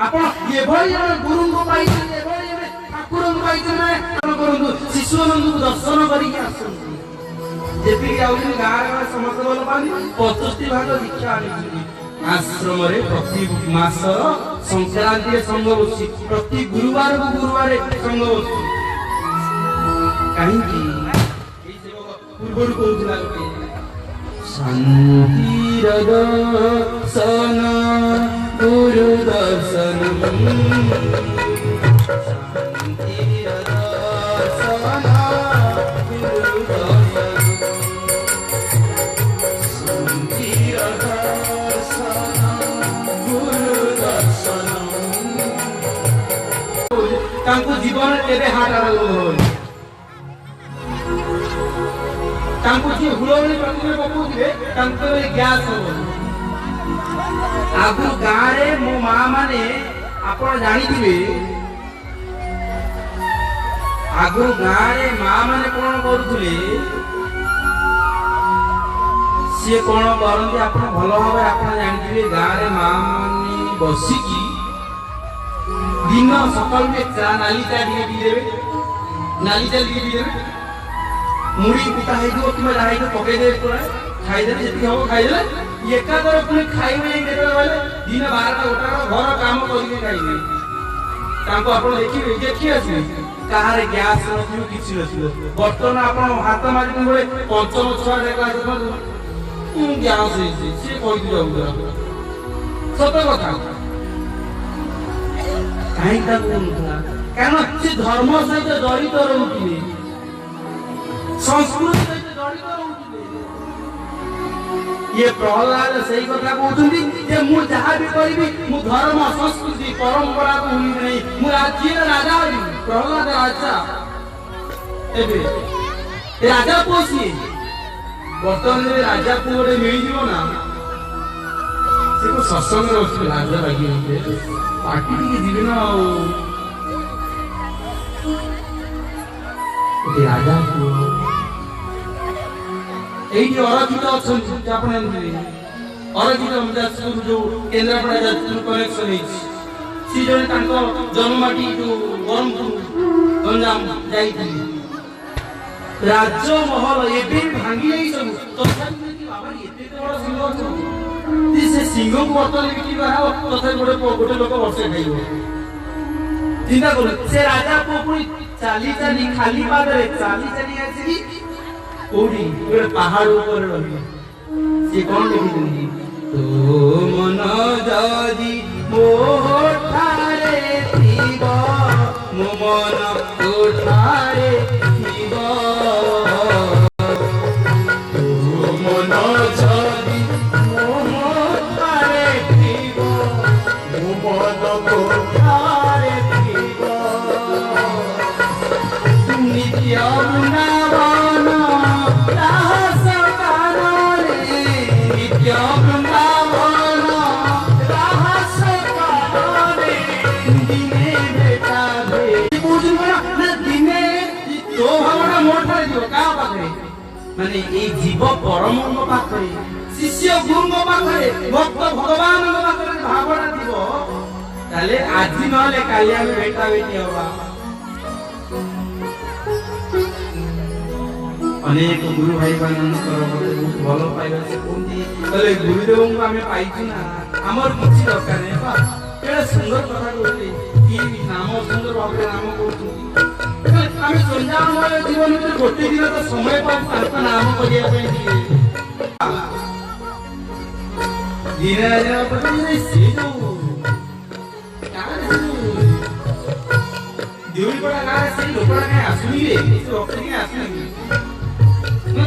आपण ये भई गुरु को पाई ये भई ठाकुर को पाई माने करंतु शिशुनंद को दर्शन करी आसंती जेपी आउनी गार समस्त बोल पानी 75 भाग दीक्षा आनी आश्रम रे प्रति मास संक्रांति संघ बसी प्रति गुरुवार को गुरुवार संघ बसी कहीं पूर्व कहूला शांति दर्शन गुरु दर्शन शांति दर्शन गुरु दर्शन शांति दर्शन गुरु दर्शन तांको जीवन केबे हाट आरंभ तांको जी हुलवली प्रतिमे पकोथिबे तांको ग्यास हो आगु गारे मो मां माने आपण जानि दिबे आगु गारे मां माने कोन करूथले से कोन करंती आपण भलो भाबे आपण जानि दिबे गारे मां माने बसी की दिन सकाल में चा नाली चा दिए देबे नाली चा दिए देबे मुड़ी पिता है जो तुम्हें रहा है तो पके दे पूरा खाई दे जति हो खाई दे एका तरफ पुनी खाइबे नहीं देबे वाले दिन 12टा गोटा घर काम करिके खाइबे तांको आपण देखि आसी काहारे गैस नथियो किछि नथियो बर्तन आपण हाथ मारि बोले पंचम छुआ देखा गैस है से कहि दियो ସତ କଥା କାହିଁକି ତାକୁ କହୁନଥିଲା କାରଣ ସେ ଧର୍ମ ସହିତ ଜଡ଼ିତ ରହୁଥିଲେ ସଂସ୍କୃତି ସହିତ ଜଡ଼ିତ ରହୁଥିଲେ ଇଏ ପ୍ରହ୍ଲାଦ ସେଇ କଥା କହୁଛନ୍ତି ଯେ ମୁଁ ଯାହା ବି କରିବି ମୁଁ ଧର୍ମ ସଂସ୍କୃତି ପରମ୍ପରାକୁ ଭୁଲିବି ନାହିଁ ମୁଁ ରାଜ୍ୟର ରାଜା ହେବି ପ୍ରହ୍ଲାଦ ରାଜା ଏବେ ରାଜା ପୁଅ ସିଏ ବର୍ତ୍ତମାନ ରାଜା ପୁଅ ଗୋଟେ ମିଳିଯିବ ନା ସେ ତ ସତ୍ସଙ୍ଗରେ ବସିବେ ରାଜା ଲାଗିବେ ପାଟି ଟିକେ ଯିବେ ନା ଆଉ ରାଜା ପୁଅ ଏଇଠି ଅରକ୍ଷିତ ଅଛନ୍ତି ଆପଣ ଜାଣିଥିବେ ଅରକ୍ଷିତ ଯାଜପୁର ଯୋଉ କେନ୍ଦ୍ରାପଡ଼ା ଯାଜପୁର କନେକ୍ସନ ହେଇଛି ସେ ଜଣେ ତାଙ୍କ ଜନ୍ମମାଟି ଯୋଉ ବ୍ରହ୍ମପୁର ଗଞ୍ଜାମ ଯାଇଥିଲେ ରାଜମହଲ ଏବେ ଭାଙ୍ଗି ଯାଇ ସବୁ ତଥାପି ବାବା ଏତେ ବଡ ସିଂହ ଅଛନ୍ତି ସେ ସିଂହକୁ ବର୍ତ୍ତମାନ ବିକିବା ତଥାପି ଗୋଟେ ଲୋକ ବର୍ଷେ ଖାଇବ ଚିନ୍ତା କରୁ ସେ ରାଜା ପୁଅ ପୁଣି ଚାଲି ଚାଲି ଖାଲି ପାଦରେ ଚାଲି ଚାଲି ଆସିକି କୋଉଠି ଗୋଟେ ପାହାଡ ଉପରେ ରହିବ ସେ କଣ ଲେଖିଛନ୍ତି ତୋ ମନ ଯଦି ମୋ ଠାରେ ଥିବ ମୋ ମନ ତୋ ଠାରେ ଥିବ ତୋ ମନ ଯଦି ମୋ ଠାରେ ଥିବ ମୋ ମନ ତୋ ଠାରେ ଥିବ ନିତ୍ୟ ବୃନ୍ଦାବନ ରାସ କାନରେ ନିତ୍ୟ ବୃନ୍ଦାବନ ରାସ କାନରେ ଦିନେ ବେଟା ଭେ ବୁଝୁନ ନା ଦିନେ ତୋ ଭାବନା ମୋ ଠାରେ ଯିବ କାହା ପାଖରେ ମାନେ ଏଇ ଜୀବ ପରମଙ୍କ ପାଖରେ ଶିଷ୍ୟ ଗୁରୁଙ୍କ ପାଖରେ ଭକ୍ତ ଭଗବାନଙ୍କ ପାଖରେ ଭାବନା ଥିବ ତାହେଲେ ଆଜି ନହେଲେ କାଲି ଆମେ ଭେଟା ଭେଟି ହବା ଅନେକ ଗୁରୁ ଭାଇ ମାନଙ୍କର ମତେ ବହୁତ ଭଲ ପାଇବା ସେ କୁହନ୍ତି କହିଲେ ଗୁରୁଦେବଙ୍କୁ ଆମେ ପାଇଛୁ ନା ଆମର କିଛି ଦରକାର ନାହିଁ ବା କେଡ଼େ ସୁନ୍ଦର କଥା କହୁଥିଲେ କି ନାମ ସୁନ୍ଦର ଭାବରେ ନାମ କହୁଛନ୍ତି ଆମେ ସନ୍ଧ୍ୟାମୟ ଜୀବନ ଭିତରେ ଗୋଟେ ଦିନ ତ ସମୟ ପାଉଛୁ ତାଙ୍କ ନାମ କରିବା ପାଇଁ ଟିକେ ଦିନେ ସେ ଯୋଉ ଦେଉଳିପଡ଼ା ଗାଁରେ ସେଇ ଲୋକଟା କାହିଁ ଆସୁନି ରେ ସେ ରକ୍ତ କାହିଁ ଆସୁନି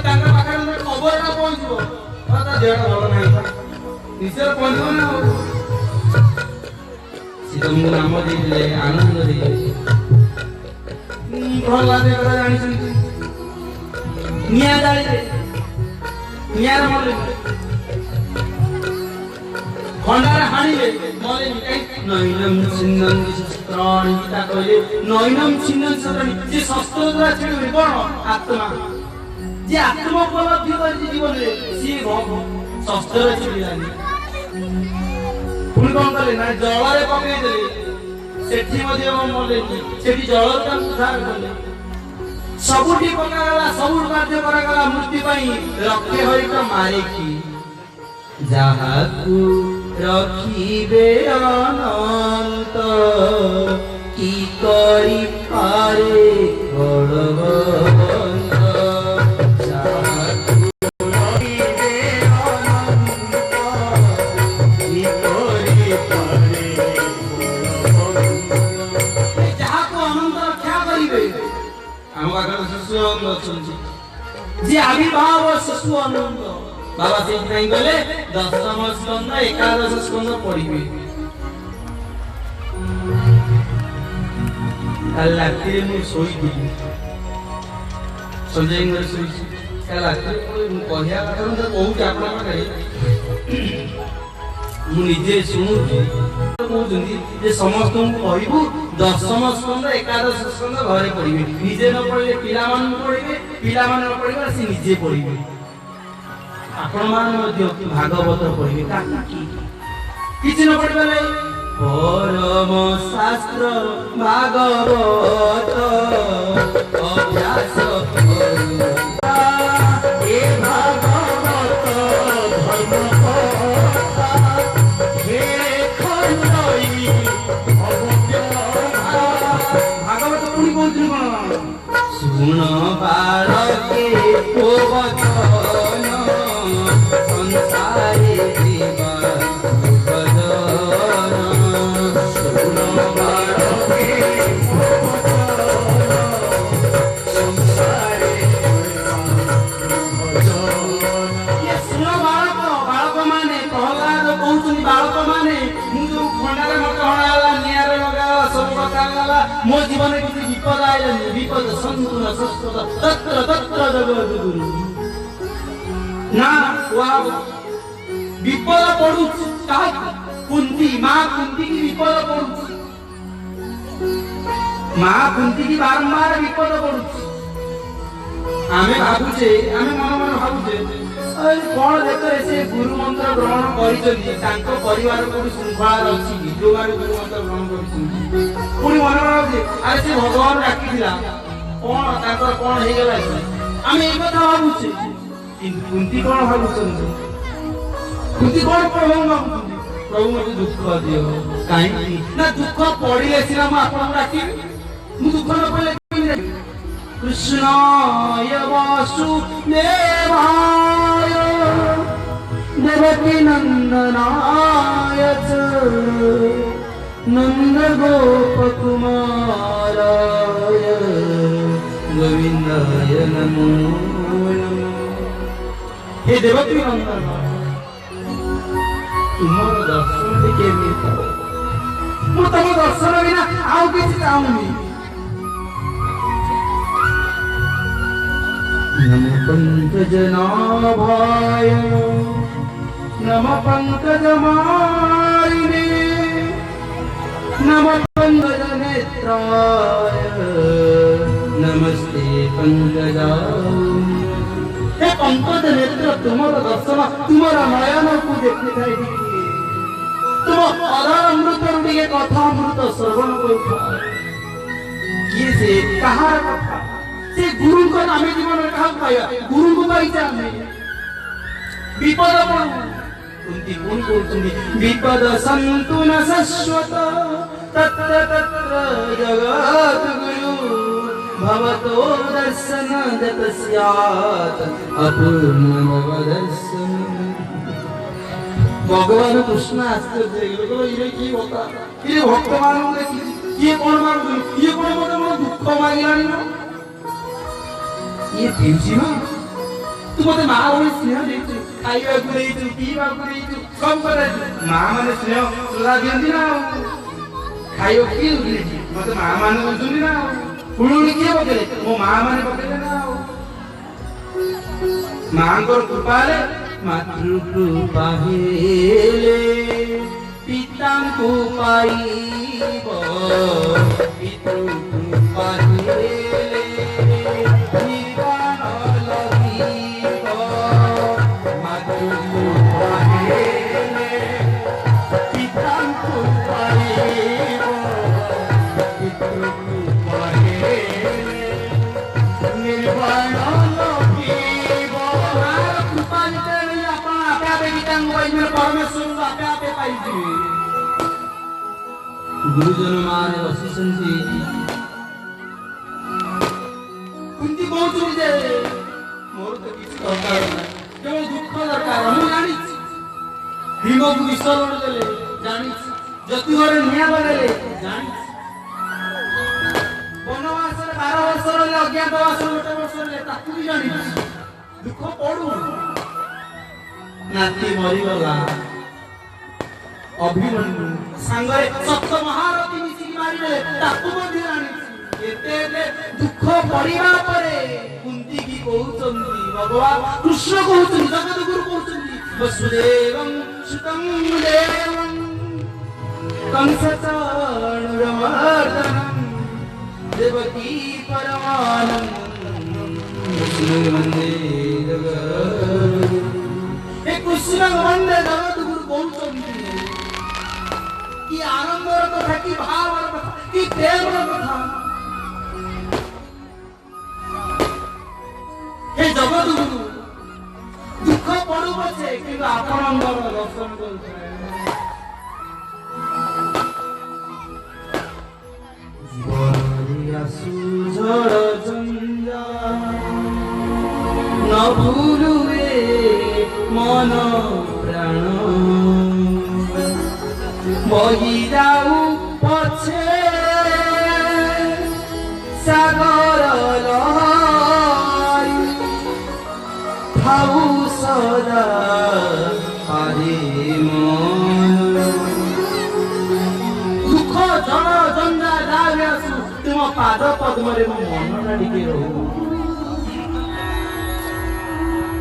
ତାଙ୍କ ପାଖରେ ଖବରଟା ପହଞ୍ଚିବ ତା ଦେହଟା ଭଲ ନାହିଁ ନିଶ୍ଚୟ ପହଞ୍ଚିବ ନା ସେ ତମକୁ ନାମ ଦେଇଥିଲେ ଆନନ୍ଦ ଦେଇଥିଲେ ପ୍ରହ୍ଲାଦ କଥା ଜାଣିଛନ୍ତି ନିଆଁ ଜାଳିଲେ ନିଆଁରେ ମଲେ ଖଣ୍ଡାରେ ହାଣିଲେ ମଲେ ନୈନମ ଛିନ୍ନଂ ଶସ୍ତ୍ରାଣି ଗୀତା କହିଲେ ନୈନମ ଛିନ୍ନଂ ଶସ୍ତ୍ରାଣି ଯେ ଶସ୍ତ୍ର ଦ୍ୱାରା ଛିଡ଼ିବେ କଣ ଆତ୍ମା যে আত্ম উপলব্ধি করেছে জীবনে সিଏ ଶସ୍ତ୍ରରେ ଛିଡ଼ିଲାନି ପୁଣି କଣ କଲେ ନା ଜଳରେ ପକେଇଦେଲେ ସେଠି ମଧ୍ୟ ମଲେନି ସେଠି ଜଳରୁ ତାଙ୍କୁ ଉଦ୍ଧାର କଲେ ସବୁଠି ପକାଗଲା ସବୁ କାର୍ଯ୍ୟ କରାଗଲା ମୃତ୍ୟୁ ପାଇଁ ରକ୍ଷେ ହରିକ ମାରିକି ଯାହାକୁ ରଖିବେ ଅନନ୍ତ କି କରିପାରେ ବଳବନ୍ତ যে আবির্ভাব শিশু আনন্দ বাবা সেইটাই গলে দশম স্কন্ধ একাদশ স্কন্ধ পড়িবে কাল রাত্রে মু শোইଥିଲି সঞ্জয় ঘরে শোইছি কাল রাত্রে মু কহিয়া কথা মু কହୁଛି ଆପଣଙ୍କ ପାଖରେ ମୁଁ ନିଜେ ଶୁଣୁଛି କହୁଛନ୍ତି ଯେ ସମସ୍ତଙ୍କୁ କହିବୁ ଦଶମ ସ୍କନ୍ଧ ଏକାଦଶ ସ୍କନ୍ଧ ଘରେ ପଢିବେ ନିଜେ ନ ପଢିଲେ ପିଲାମାନଙ୍କୁ ପଢିବେ ପିଲାମାନେ ନ ପଢିବେ ସେ ନିଜେ ପଢିବେ ଆପଣମାନେ ମଧ୍ୟ ଭାଗବତ ପଢିବେ କାହିଁକି କିଛି ନ ପଢିବା ନାହିଁ ପରମ ଶାସ୍ତ୍ର ଭାଗବତ ଅଭ୍ୟାସ ଏ ଭାଗବତ ଧର୍ମ ভাগবত পুনি কହୁଥିଲି କଣ শুণ বালকে ও বচন সংসারে জীবন बालक माने जो खंडारे मत हणाला नियारे लगाला सब बताला मो जीवन किसी विपद आइलानी विपद संतुन सस्वत तत्र तत्र जगत गुरु ना वा विपद पडू काय कुंती मां कुंती की विपद पडू मां कुंती की बारंबार विपद पडू आमे भाबुचे आमे मन मन भाबुचे कौन देखरे से गुरु मंत्र ग्रहण करिसथि तांको परिवार को श्रृंखला अछि कि जो मारे गुरु मंत्र ग्रहण करिसथि पुनी मन भाबुचे अरे से भगवान डाकी दिला कौन तांको कौन हे गेला आमे ए कथा भाबुचे किंतु कुंती कौन भाबुछन कुंती कौन भाबुछन प्रभु मते दुख दियो काहे ना दुख पड़िले सिना म आपन डाकी मु दुख न पड़ले कृष्णाय वासुदेवाय देवकी नंदनाय च नंद गोप कुमाराय गोविंदाय नमो नमः। हे देवकी नंदन तुम्हारा दर्शन केमी पाओ मु तुम दर्शन बिना आउ किसी चाहूनी नम पंकजनाभाय नम पंकजमालिने नम पंकजनेत्राय नमस्ते पंकजाय। हे पंकज नेत्र तुम्हारा दर्शन तुम्हारा नयन को देखते थाई तुम अधर अमृत रुड़िए कथा अमृत श्रवण कर किए से कहार कथा से गुरु को नामे जीवन में कहा पाया गुरु को पाइछा हमें विपद पड़ू कुंती कौन बोलती विपद संतु न शाश्वत तत्र तत्र जगत गुरु भवतो दर्शन जत स्यात् अपूर्ण भवदर्शन। भगवान कृष्ण आश्चर्य लोग ये की होता ये भक्त मानू ये कौन मानू ये कौन मतलब दुख मांगिलानी ना ये देवजी ना तू मते मां और स्नेह देछु खाइबा को देछु पीबा को देछु सब करे मां माने स्नेह सुला दियंती ना खाइयो की देछु मते मां माने सुनी ना पुळुनी के बकले मो मां माने बकले ना मां को कृपाले मातृ कृपा हेले पिता को पाइबो पितृ कृपा हेले गुरुजन माने वसिसंती कुंती पहुंचू जे मोर तो किछ दरकार नै केवल दुख दरकार हम जानि भीम को विसर्जन देले जानि जति घरे निया बगले जानि वनवास 12 वर्ष रे अज्ञातवास 1 वर्ष रे ताकू भी जानि दुख पड़ू नाती मरी गला अभिमन्यु सांगरे सप्त महारथी मिसी मारी ले ताकू मधि आनी एते दुख पड़िबा परे कुंती की कहउचंदी भगवान कृष्ण कहउचंदी जगत गुरु कहउचंदी वसुदेवं सुतं देवं कंसचाणुरमर्दनं देवकी परमानंदं वन्दे जगद्गुरु। हे कृष्ण वन्दे जगत गुरु कहउचंदी कि आनंदर कथा कि भावर कथा कि प्रेमर कथा हे जगत गुरु दुख पड़ू पछे कि आपणंदर दर्शन करछे जीवन सुझड़ जंजा न भूलुए मन प्राण बही जाऊ पछे सागर लहरी थाऊ सदा हरे मन ଦୁଃଖ ଜଳ ଜଞ୍ଜା ଯାହା ବି ଆସୁ ତୁମ ପାଦ ପଦ୍ମରେ ମୋ ମନଟା ଟିକେ ରହୁ।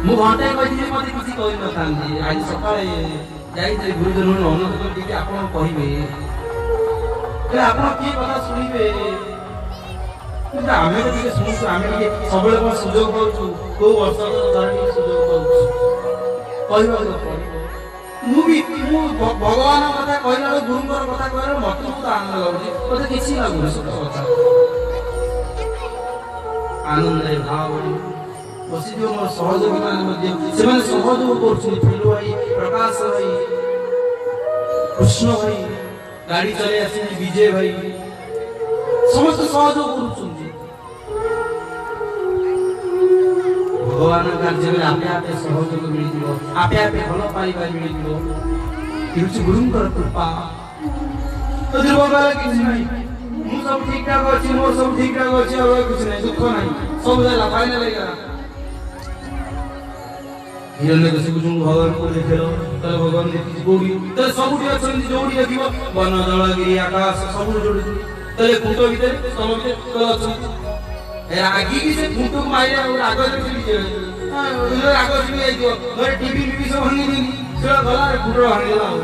ମୁଁ ଘଣ୍ଟାଏ କହିଥିଲି ମତେ କିଛି କହିନଥାନ୍ତି। ଆଜି ସକାଳେ ଯାଇଥିଲି ଗୁରୁଜନ ଅନୁରୋଧ ଟିକେ ଆପଣ କହିବେ ଆପଣ କିଏ କଥା ଶୁଣିବେ କିନ୍ତୁ ଆମେ ତ ଟିକେ ଶୁଣୁଛୁ। ଆମେ ଟିକେ ସବୁବେଳେ କଣ ସୁଯୋଗ ପାଉଛୁ? କୋଉ ବର୍ଷ ଥରେ ଟିକେ ସୁଯୋଗ ପାଉଛୁ କହିବାକୁ ପଡ଼ିବ। ମୁଁ ଭଗବାନଙ୍କ କଥା କହିଲା ବେଳେ ଗୁରୁଙ୍କର କଥା କହିଲା ମତେ ବହୁତ ଆନନ୍ଦ ଲାଗୁଛି। ମତେ କିଛି ଲାଗୁନି ସତ କଥା। ଆନନ୍ଦରେ ଭାବ ବସିଥିବ ମୋର ସହଯୋଗୀ ମାନେ ମଧ୍ୟ ସେମାନେ ସହଯୋଗ କରୁଛନ୍ତି। ଫିଲୁ ଭାଇ, ପ୍ରକାଶ ଭାଇ, କୃଷ୍ଣ ଭାଇ, ଗାଡି ଚଲେଇ ଆସିଛନ୍ତି ବିଜୟ ଭାଇ, ସମସ୍ତେ ସହଯୋଗ କରୁଛନ୍ତି। ଭଗବାନ କାର୍ଯ୍ୟରେ ଆପେ ଆପେ ସହଯୋଗ ମିଳିଯିବ, ଆପେ ଆପେ ଭଲ ପାଇବା ମିଳିଯିବ। ହେଉଛି ଗୁରୁଙ୍କର କୃପା। କିଛି ନାହିଁ, ମୁଁ ସବୁ ଠିକ ଠାକ ଅଛି, ମୋର ସବୁ ଠିକ ଠାକ ଅଛି, ଆଉ କିଛି ନାହିଁ, ଦୁଃଖ ନାହିଁ, ସବୁ ହେଲା ଫାଇନାଲ ହେଇଗଲା। ହିରଣ୍ୟକଶିପୁଙ୍କୁ ଭଗବାନ କୋଉଠି ଦେଖେଇଲ? ତାହେଲେ ଭଗବାନ ଦେଖିଛି କୋଉଠି? ତାହେଲେ ସବୁଠି ଅଛନ୍ତି, ଯୋଉଠି ଦେଖିବ ବନ ଜଳଗିରି ଆକାଶ ସବୁଠି ଯୋଉଠି। ତାହେଲେ କୁଣ୍ଡ ଭିତରେ ସ୍ତମ ଭିତରେ ଅଛନ୍ତି। ରାଗିକି ସେ କୁଣ୍ଡକୁ ମାରିଲେ ଆଉ ରାଗ ରାଗ ଚିଡ଼ି ଯାଇଥିବ। ଘରେ ଟିଭି ଫିଭି ସବୁ ଭାଙ୍ଗି ଦେଇକି ସେଟା ଗଲା କୁଣ୍ଡ ଭାଙ୍ଗିଦେଲା। ଆଉ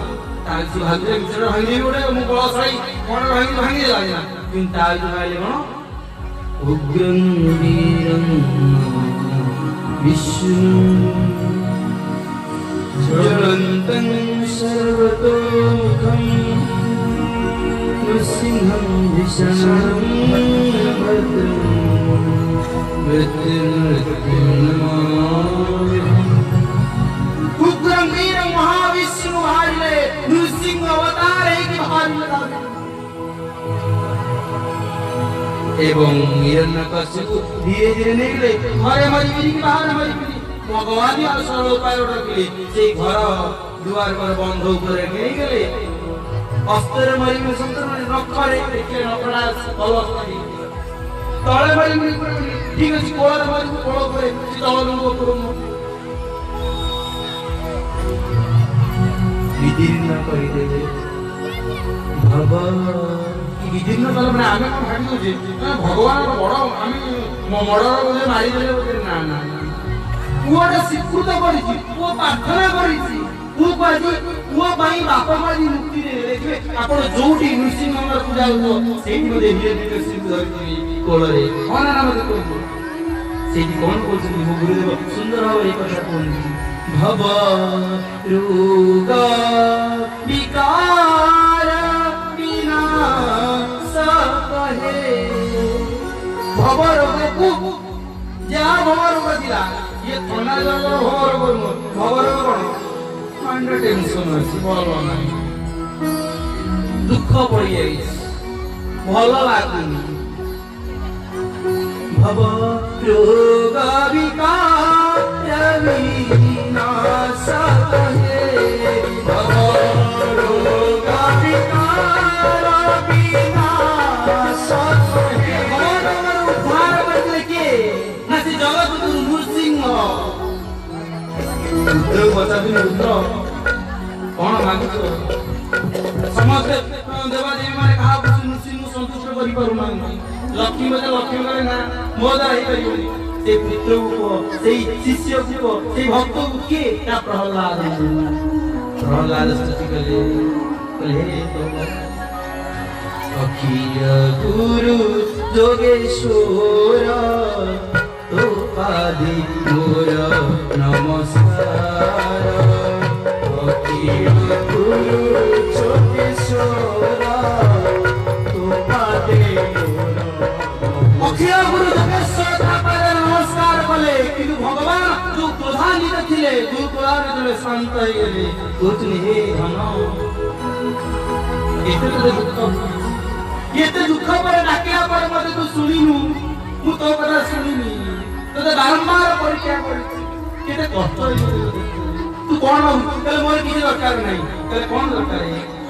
ତାହେଲେ ସେ ଭାବିଲେ ଭିତରେ ଭାଙ୍ଗିଦେବି ଗୋଟେ ମୁଁ ବଳ ଛାଇ କଣ ଭାଙ୍ଗିଦେଲା ନା। କିନ୍ତୁ ତା ଭିତରେ ଭାଇଲେ କଣ ଉଗ୍ରଂ ବୀରଂ ବିଷ୍ଣୁ জ্বলন্तं সর্বতোমুখং নৃসিংহং ভীষণং ভদ্রং উগ্রং বীরং মহাবিষ্ণু হারিলে নৃসিংহ অবতার ହେଇକି ବାହାରିଲା। ଏବଂ ହିରଣ୍ୟକଶିପୁ ଧୀରେ ଧୀରେ ନେଇଗଲେ ଘରେ ମରିବିନି କି ବାହାରେ ମରିବିନି। ଭଗବାନ ଆଉ ସରଳ ଉପାୟ ରଖିଲେ। ସେଇ ଘର ଦୁଆର ଘର ବନ୍ଧ ଉପରେ ନେଇଗଲେ। ଅସ୍ତ୍ରରେ ମରିବି ସନ୍ତାନ ନଖରେ ଦେଖିଲେ ନଖଟା ଭଲ ତଳେ ମରିବି ଠିକ ଅଛି। କୋଳରେ ମରିବୁ କୋଳ ଉପରେ ତଳ ବିଦୀର୍ଣ୍ଣ କରିଦେଲେ। ବିଦୀର୍ଣ୍ଣ କଲେ ମାନେ ଆମେ କଣ ଭାବିଛୁ ଭଗବାନର ବଡ ଆମେ ମର୍ଡର ବୋଧେ ମାରିଦେଲେ ବୋଧେ। ନା ନା ନା, ପୁଅଟା ସ୍ୱୀକୃତ କରିଛି, ପୁଅ ପ୍ରାର୍ଥନା କରିଛି। ପୁଅ କହିଛି ପୁଅ ପାଇଁ ବାପା ମା ମୁକ୍ତି ଦେବେ। ଦେଖିବେ ଆପଣ ଯୋଉଠି ନୃସିଂହଙ୍କର ପୂଜା ହଉଥିବ ସେଇଠି ବୋଧେ ହିରଣ୍ୟକଶିପୁ ଧରିଥିବେ କୋଳରେ। କଣ ନା ମତେ କୁହନ୍ତୁ ସେଇଠି କଣ କହୁଛନ୍ତି ମୋ ଗୁରୁଦେବ ସୁନ୍ଦର ଭାବରେ ଏ କଥା କୁହନ୍ତି। ଭବ ରୋଗ ବିକାର ବିନାଶ କହେ। ଭବ ରୋଗକୁ ଯାହା ଭବ ରୋଗ ଥିଲା ଇଏ ଥଣ୍ଡା ଜର ଭବ ରୋଗ ନୁହଁ। ଭବ ରୋଗ କଣ? ମାଇଣ୍ଡ ଟେନସନ ଅଛି, ଭଲ ନାହିଁ, ଦୁଃଖ ପଡିଯାଇଛି, ଭଲ ଲାଗୁନି। ଭବ ରୋଗ ବିକାର ବିନାଶ କହେ। ଭବ ରୋଗ ବିକାର ବିନାଶ କହେ। ଭବ ରୋଗର ଉଦ୍ଧାର କରିଥିଲେ କିଏ? ନା ସେ ଜଗତଗୁରୁ ନୃସିଂହ। ରୁଦ୍ରକୁ ପଚାରୁଛନ୍ତି ରୁଦ୍ର କଣ ମାଗୁଛ? ସମସ୍ତେ ଦେବାଦେବୀ ମାନେ କାହାକୁ ନୃସିଂହ ସନ୍ତୁଷ୍ଟ କରିପାରୁନାହାନ୍ତି। ଲକ୍ଷ୍ମୀ ବୋଧେ ଲକ୍ଷ୍ମୀ କରେ ନା ମୋ ଦ୍ୱାରା ହେଇପାରିବନି। ସେ ପୁତ୍ରକୁ କୁହ, ସେଇ ଶିଷ୍ୟକୁ କୁହ, ସେଇ ଭକ୍ତକୁ କିଏ? ନା ପ୍ରହ୍ଲାଦ। ପ୍ରହ୍ଲାଦ ସ୍ତୁତି କଲେ ଅଖିଳ ଗୁରୁ ଯୋଗେଶ୍ୱର ତୋ ପାଦେ ମୋର ନମସ୍କାର। ଅଖିଳ ଗୁରୁ ଯୋଗେଶ୍ୱର ତୋ ପାଦେ ଅଖିଳ ଗୁରୁ ଯୋଗେଶ୍ୱର ତା ପାଦରେ ନମସ୍କାର କଲେ। କିନ୍ତୁ ଭଗବାନ ଯୋଉ କ୍ରୋଧାନ୍ୱିତ ଥିଲେ, ଯୋଉ କ୍ରୋଧରେ ଜଣେ ଶାନ୍ତ ହେଇଗଲେ, କହୁଛନ୍ତି ହେ ଧନ ଏତେ ଦୁଃଖ ପରେ ଡାକିଲା ପରେ ମତେ ତୁ ଶୁଣିନୁ, ମୁଁ ତୋ କଥା ଶୁଣିନି, ତୋତେ ବାରମ୍ବାର ପରୀକ୍ଷା କରିଛି, କେତେ କଷ୍ଟ ତୁ କଣ ଭାବୁଛୁ? ତାହେଲେ ମୋର କିଛି ଦରକାର ନାହିଁ। ତାହେଲେ କଣ ଦରକାର?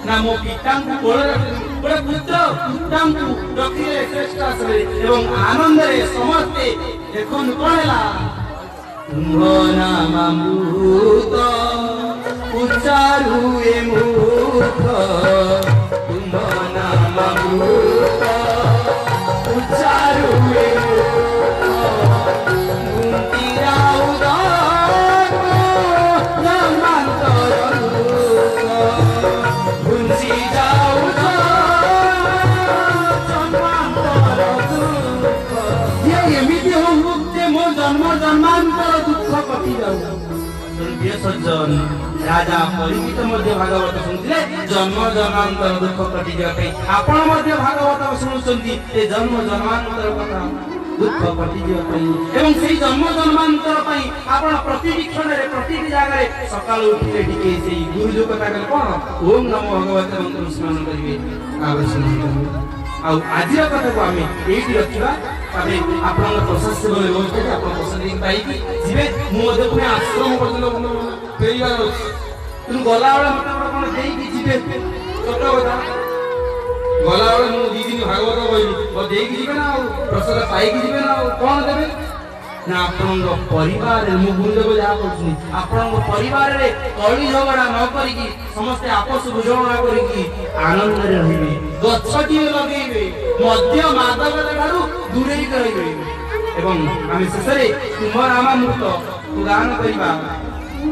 ନା ମୋ ପିତାଙ୍କୁ କୋଳରେ ଗୋଟେ ପୁତ୍ର ପିତାଙ୍କୁ ରଖିଲେ ଶ୍ରେଷ୍ଠ ଆଶ୍ରୟରେ ଏବଂ ଆନନ୍ଦରେ ସମସ୍ତେ ଦେଖନ୍ତୁ କଣ ହେଲା। ତୁମ୍ଭ ନାମାମୃତ ଉଚ୍ଚାରୁଏ ମୁଁ दुख तुम नाम अमृत उच्चारुए सज्जन राजा परिचित भागवत शुणुले जन्म जन्मांतर दुख कटि आपण भागवत शुणुंट जन्म जन्मांतर कथा दुख कटि एवं से जन्म जन्मांतर आपण प्रति क्षण प्रति जगह सका उठे टिके से गुरु जो कथा कले कौन ओम नमो भगवते मंत्र स्मरण करेंगे आवश्यक आज कथा को आम ये रखा आप प्रशस्त व्यवस्था आप पसंद पाई जी मुझे पुणी आश्रम पर्यटन फेरबार अच्छे तेणु गला मत कौन देगी जी छोट कथा गला मुझे 2 दिन भागवत कहली देगी जी ना प्रसाद पाई जी ना कौन देवे ना आपण परिवार मु गुरुदेव जहाँ कहते आपण परिवार कली झगड़ा न करी समस्ते आपस बुझाणा करी आनंद रही गछटी लगे मध्य मादकता ठारू दूरे रही एवं आम शेष तुम नामामृत गान करवा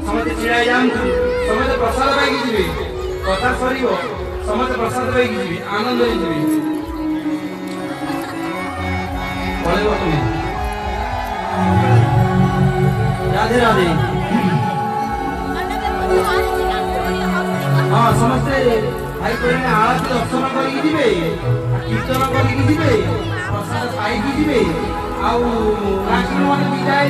समस्त छिड़ा जातु समस्त प्रसाद पाई जी कथा सर समस्त प्रसाद पाई जी आनंद तुम्हें राधे राधे हाँ समस्ते भाई कहने आरती दर्शन करके जीवे कीर्तन करके जीवे प्रसाद पाई जीवे आने विदाय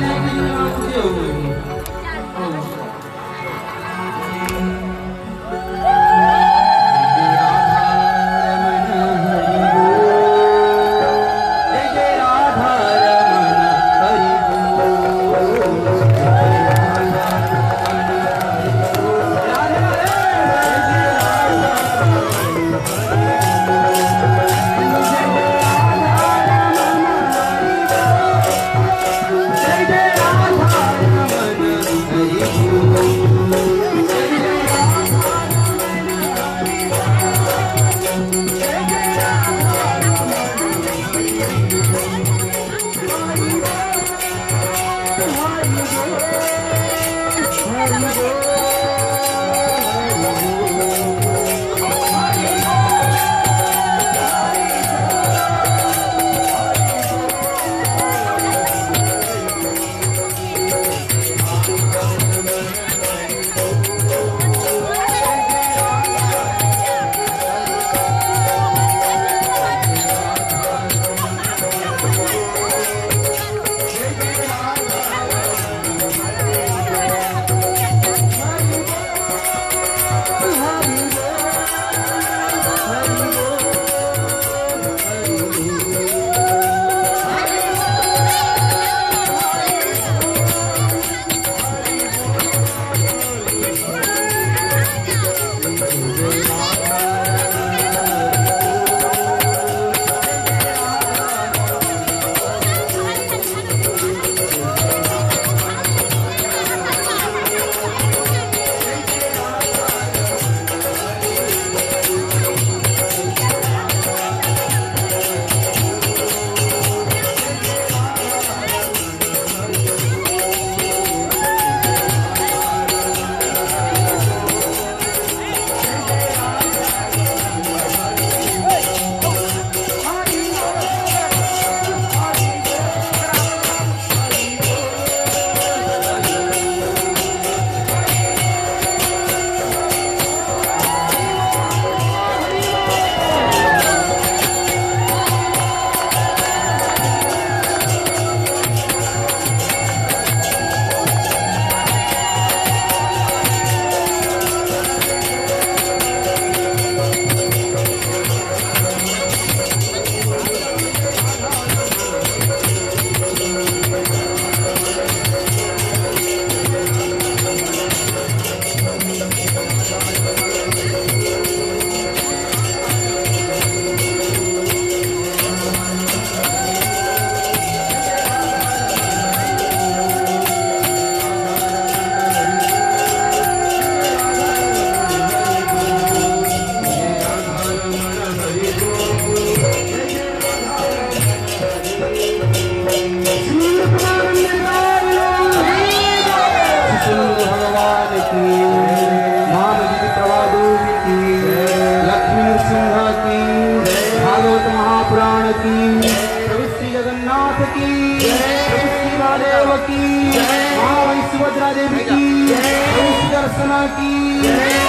दर्शन की,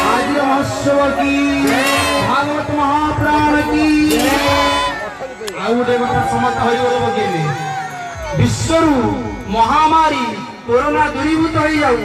आदि महोत्सव की, भागवत महापुराण की। ଆଉ ଗୋଟେ କଥା ସମସ୍ତ ହରିବୋଲ ପକେଇଲେ। ବିଶ୍ୱରୁ ମହାମାରୀ କୋରୋନା ଦୂରୀଭୂତ ହେଇଯାଉ।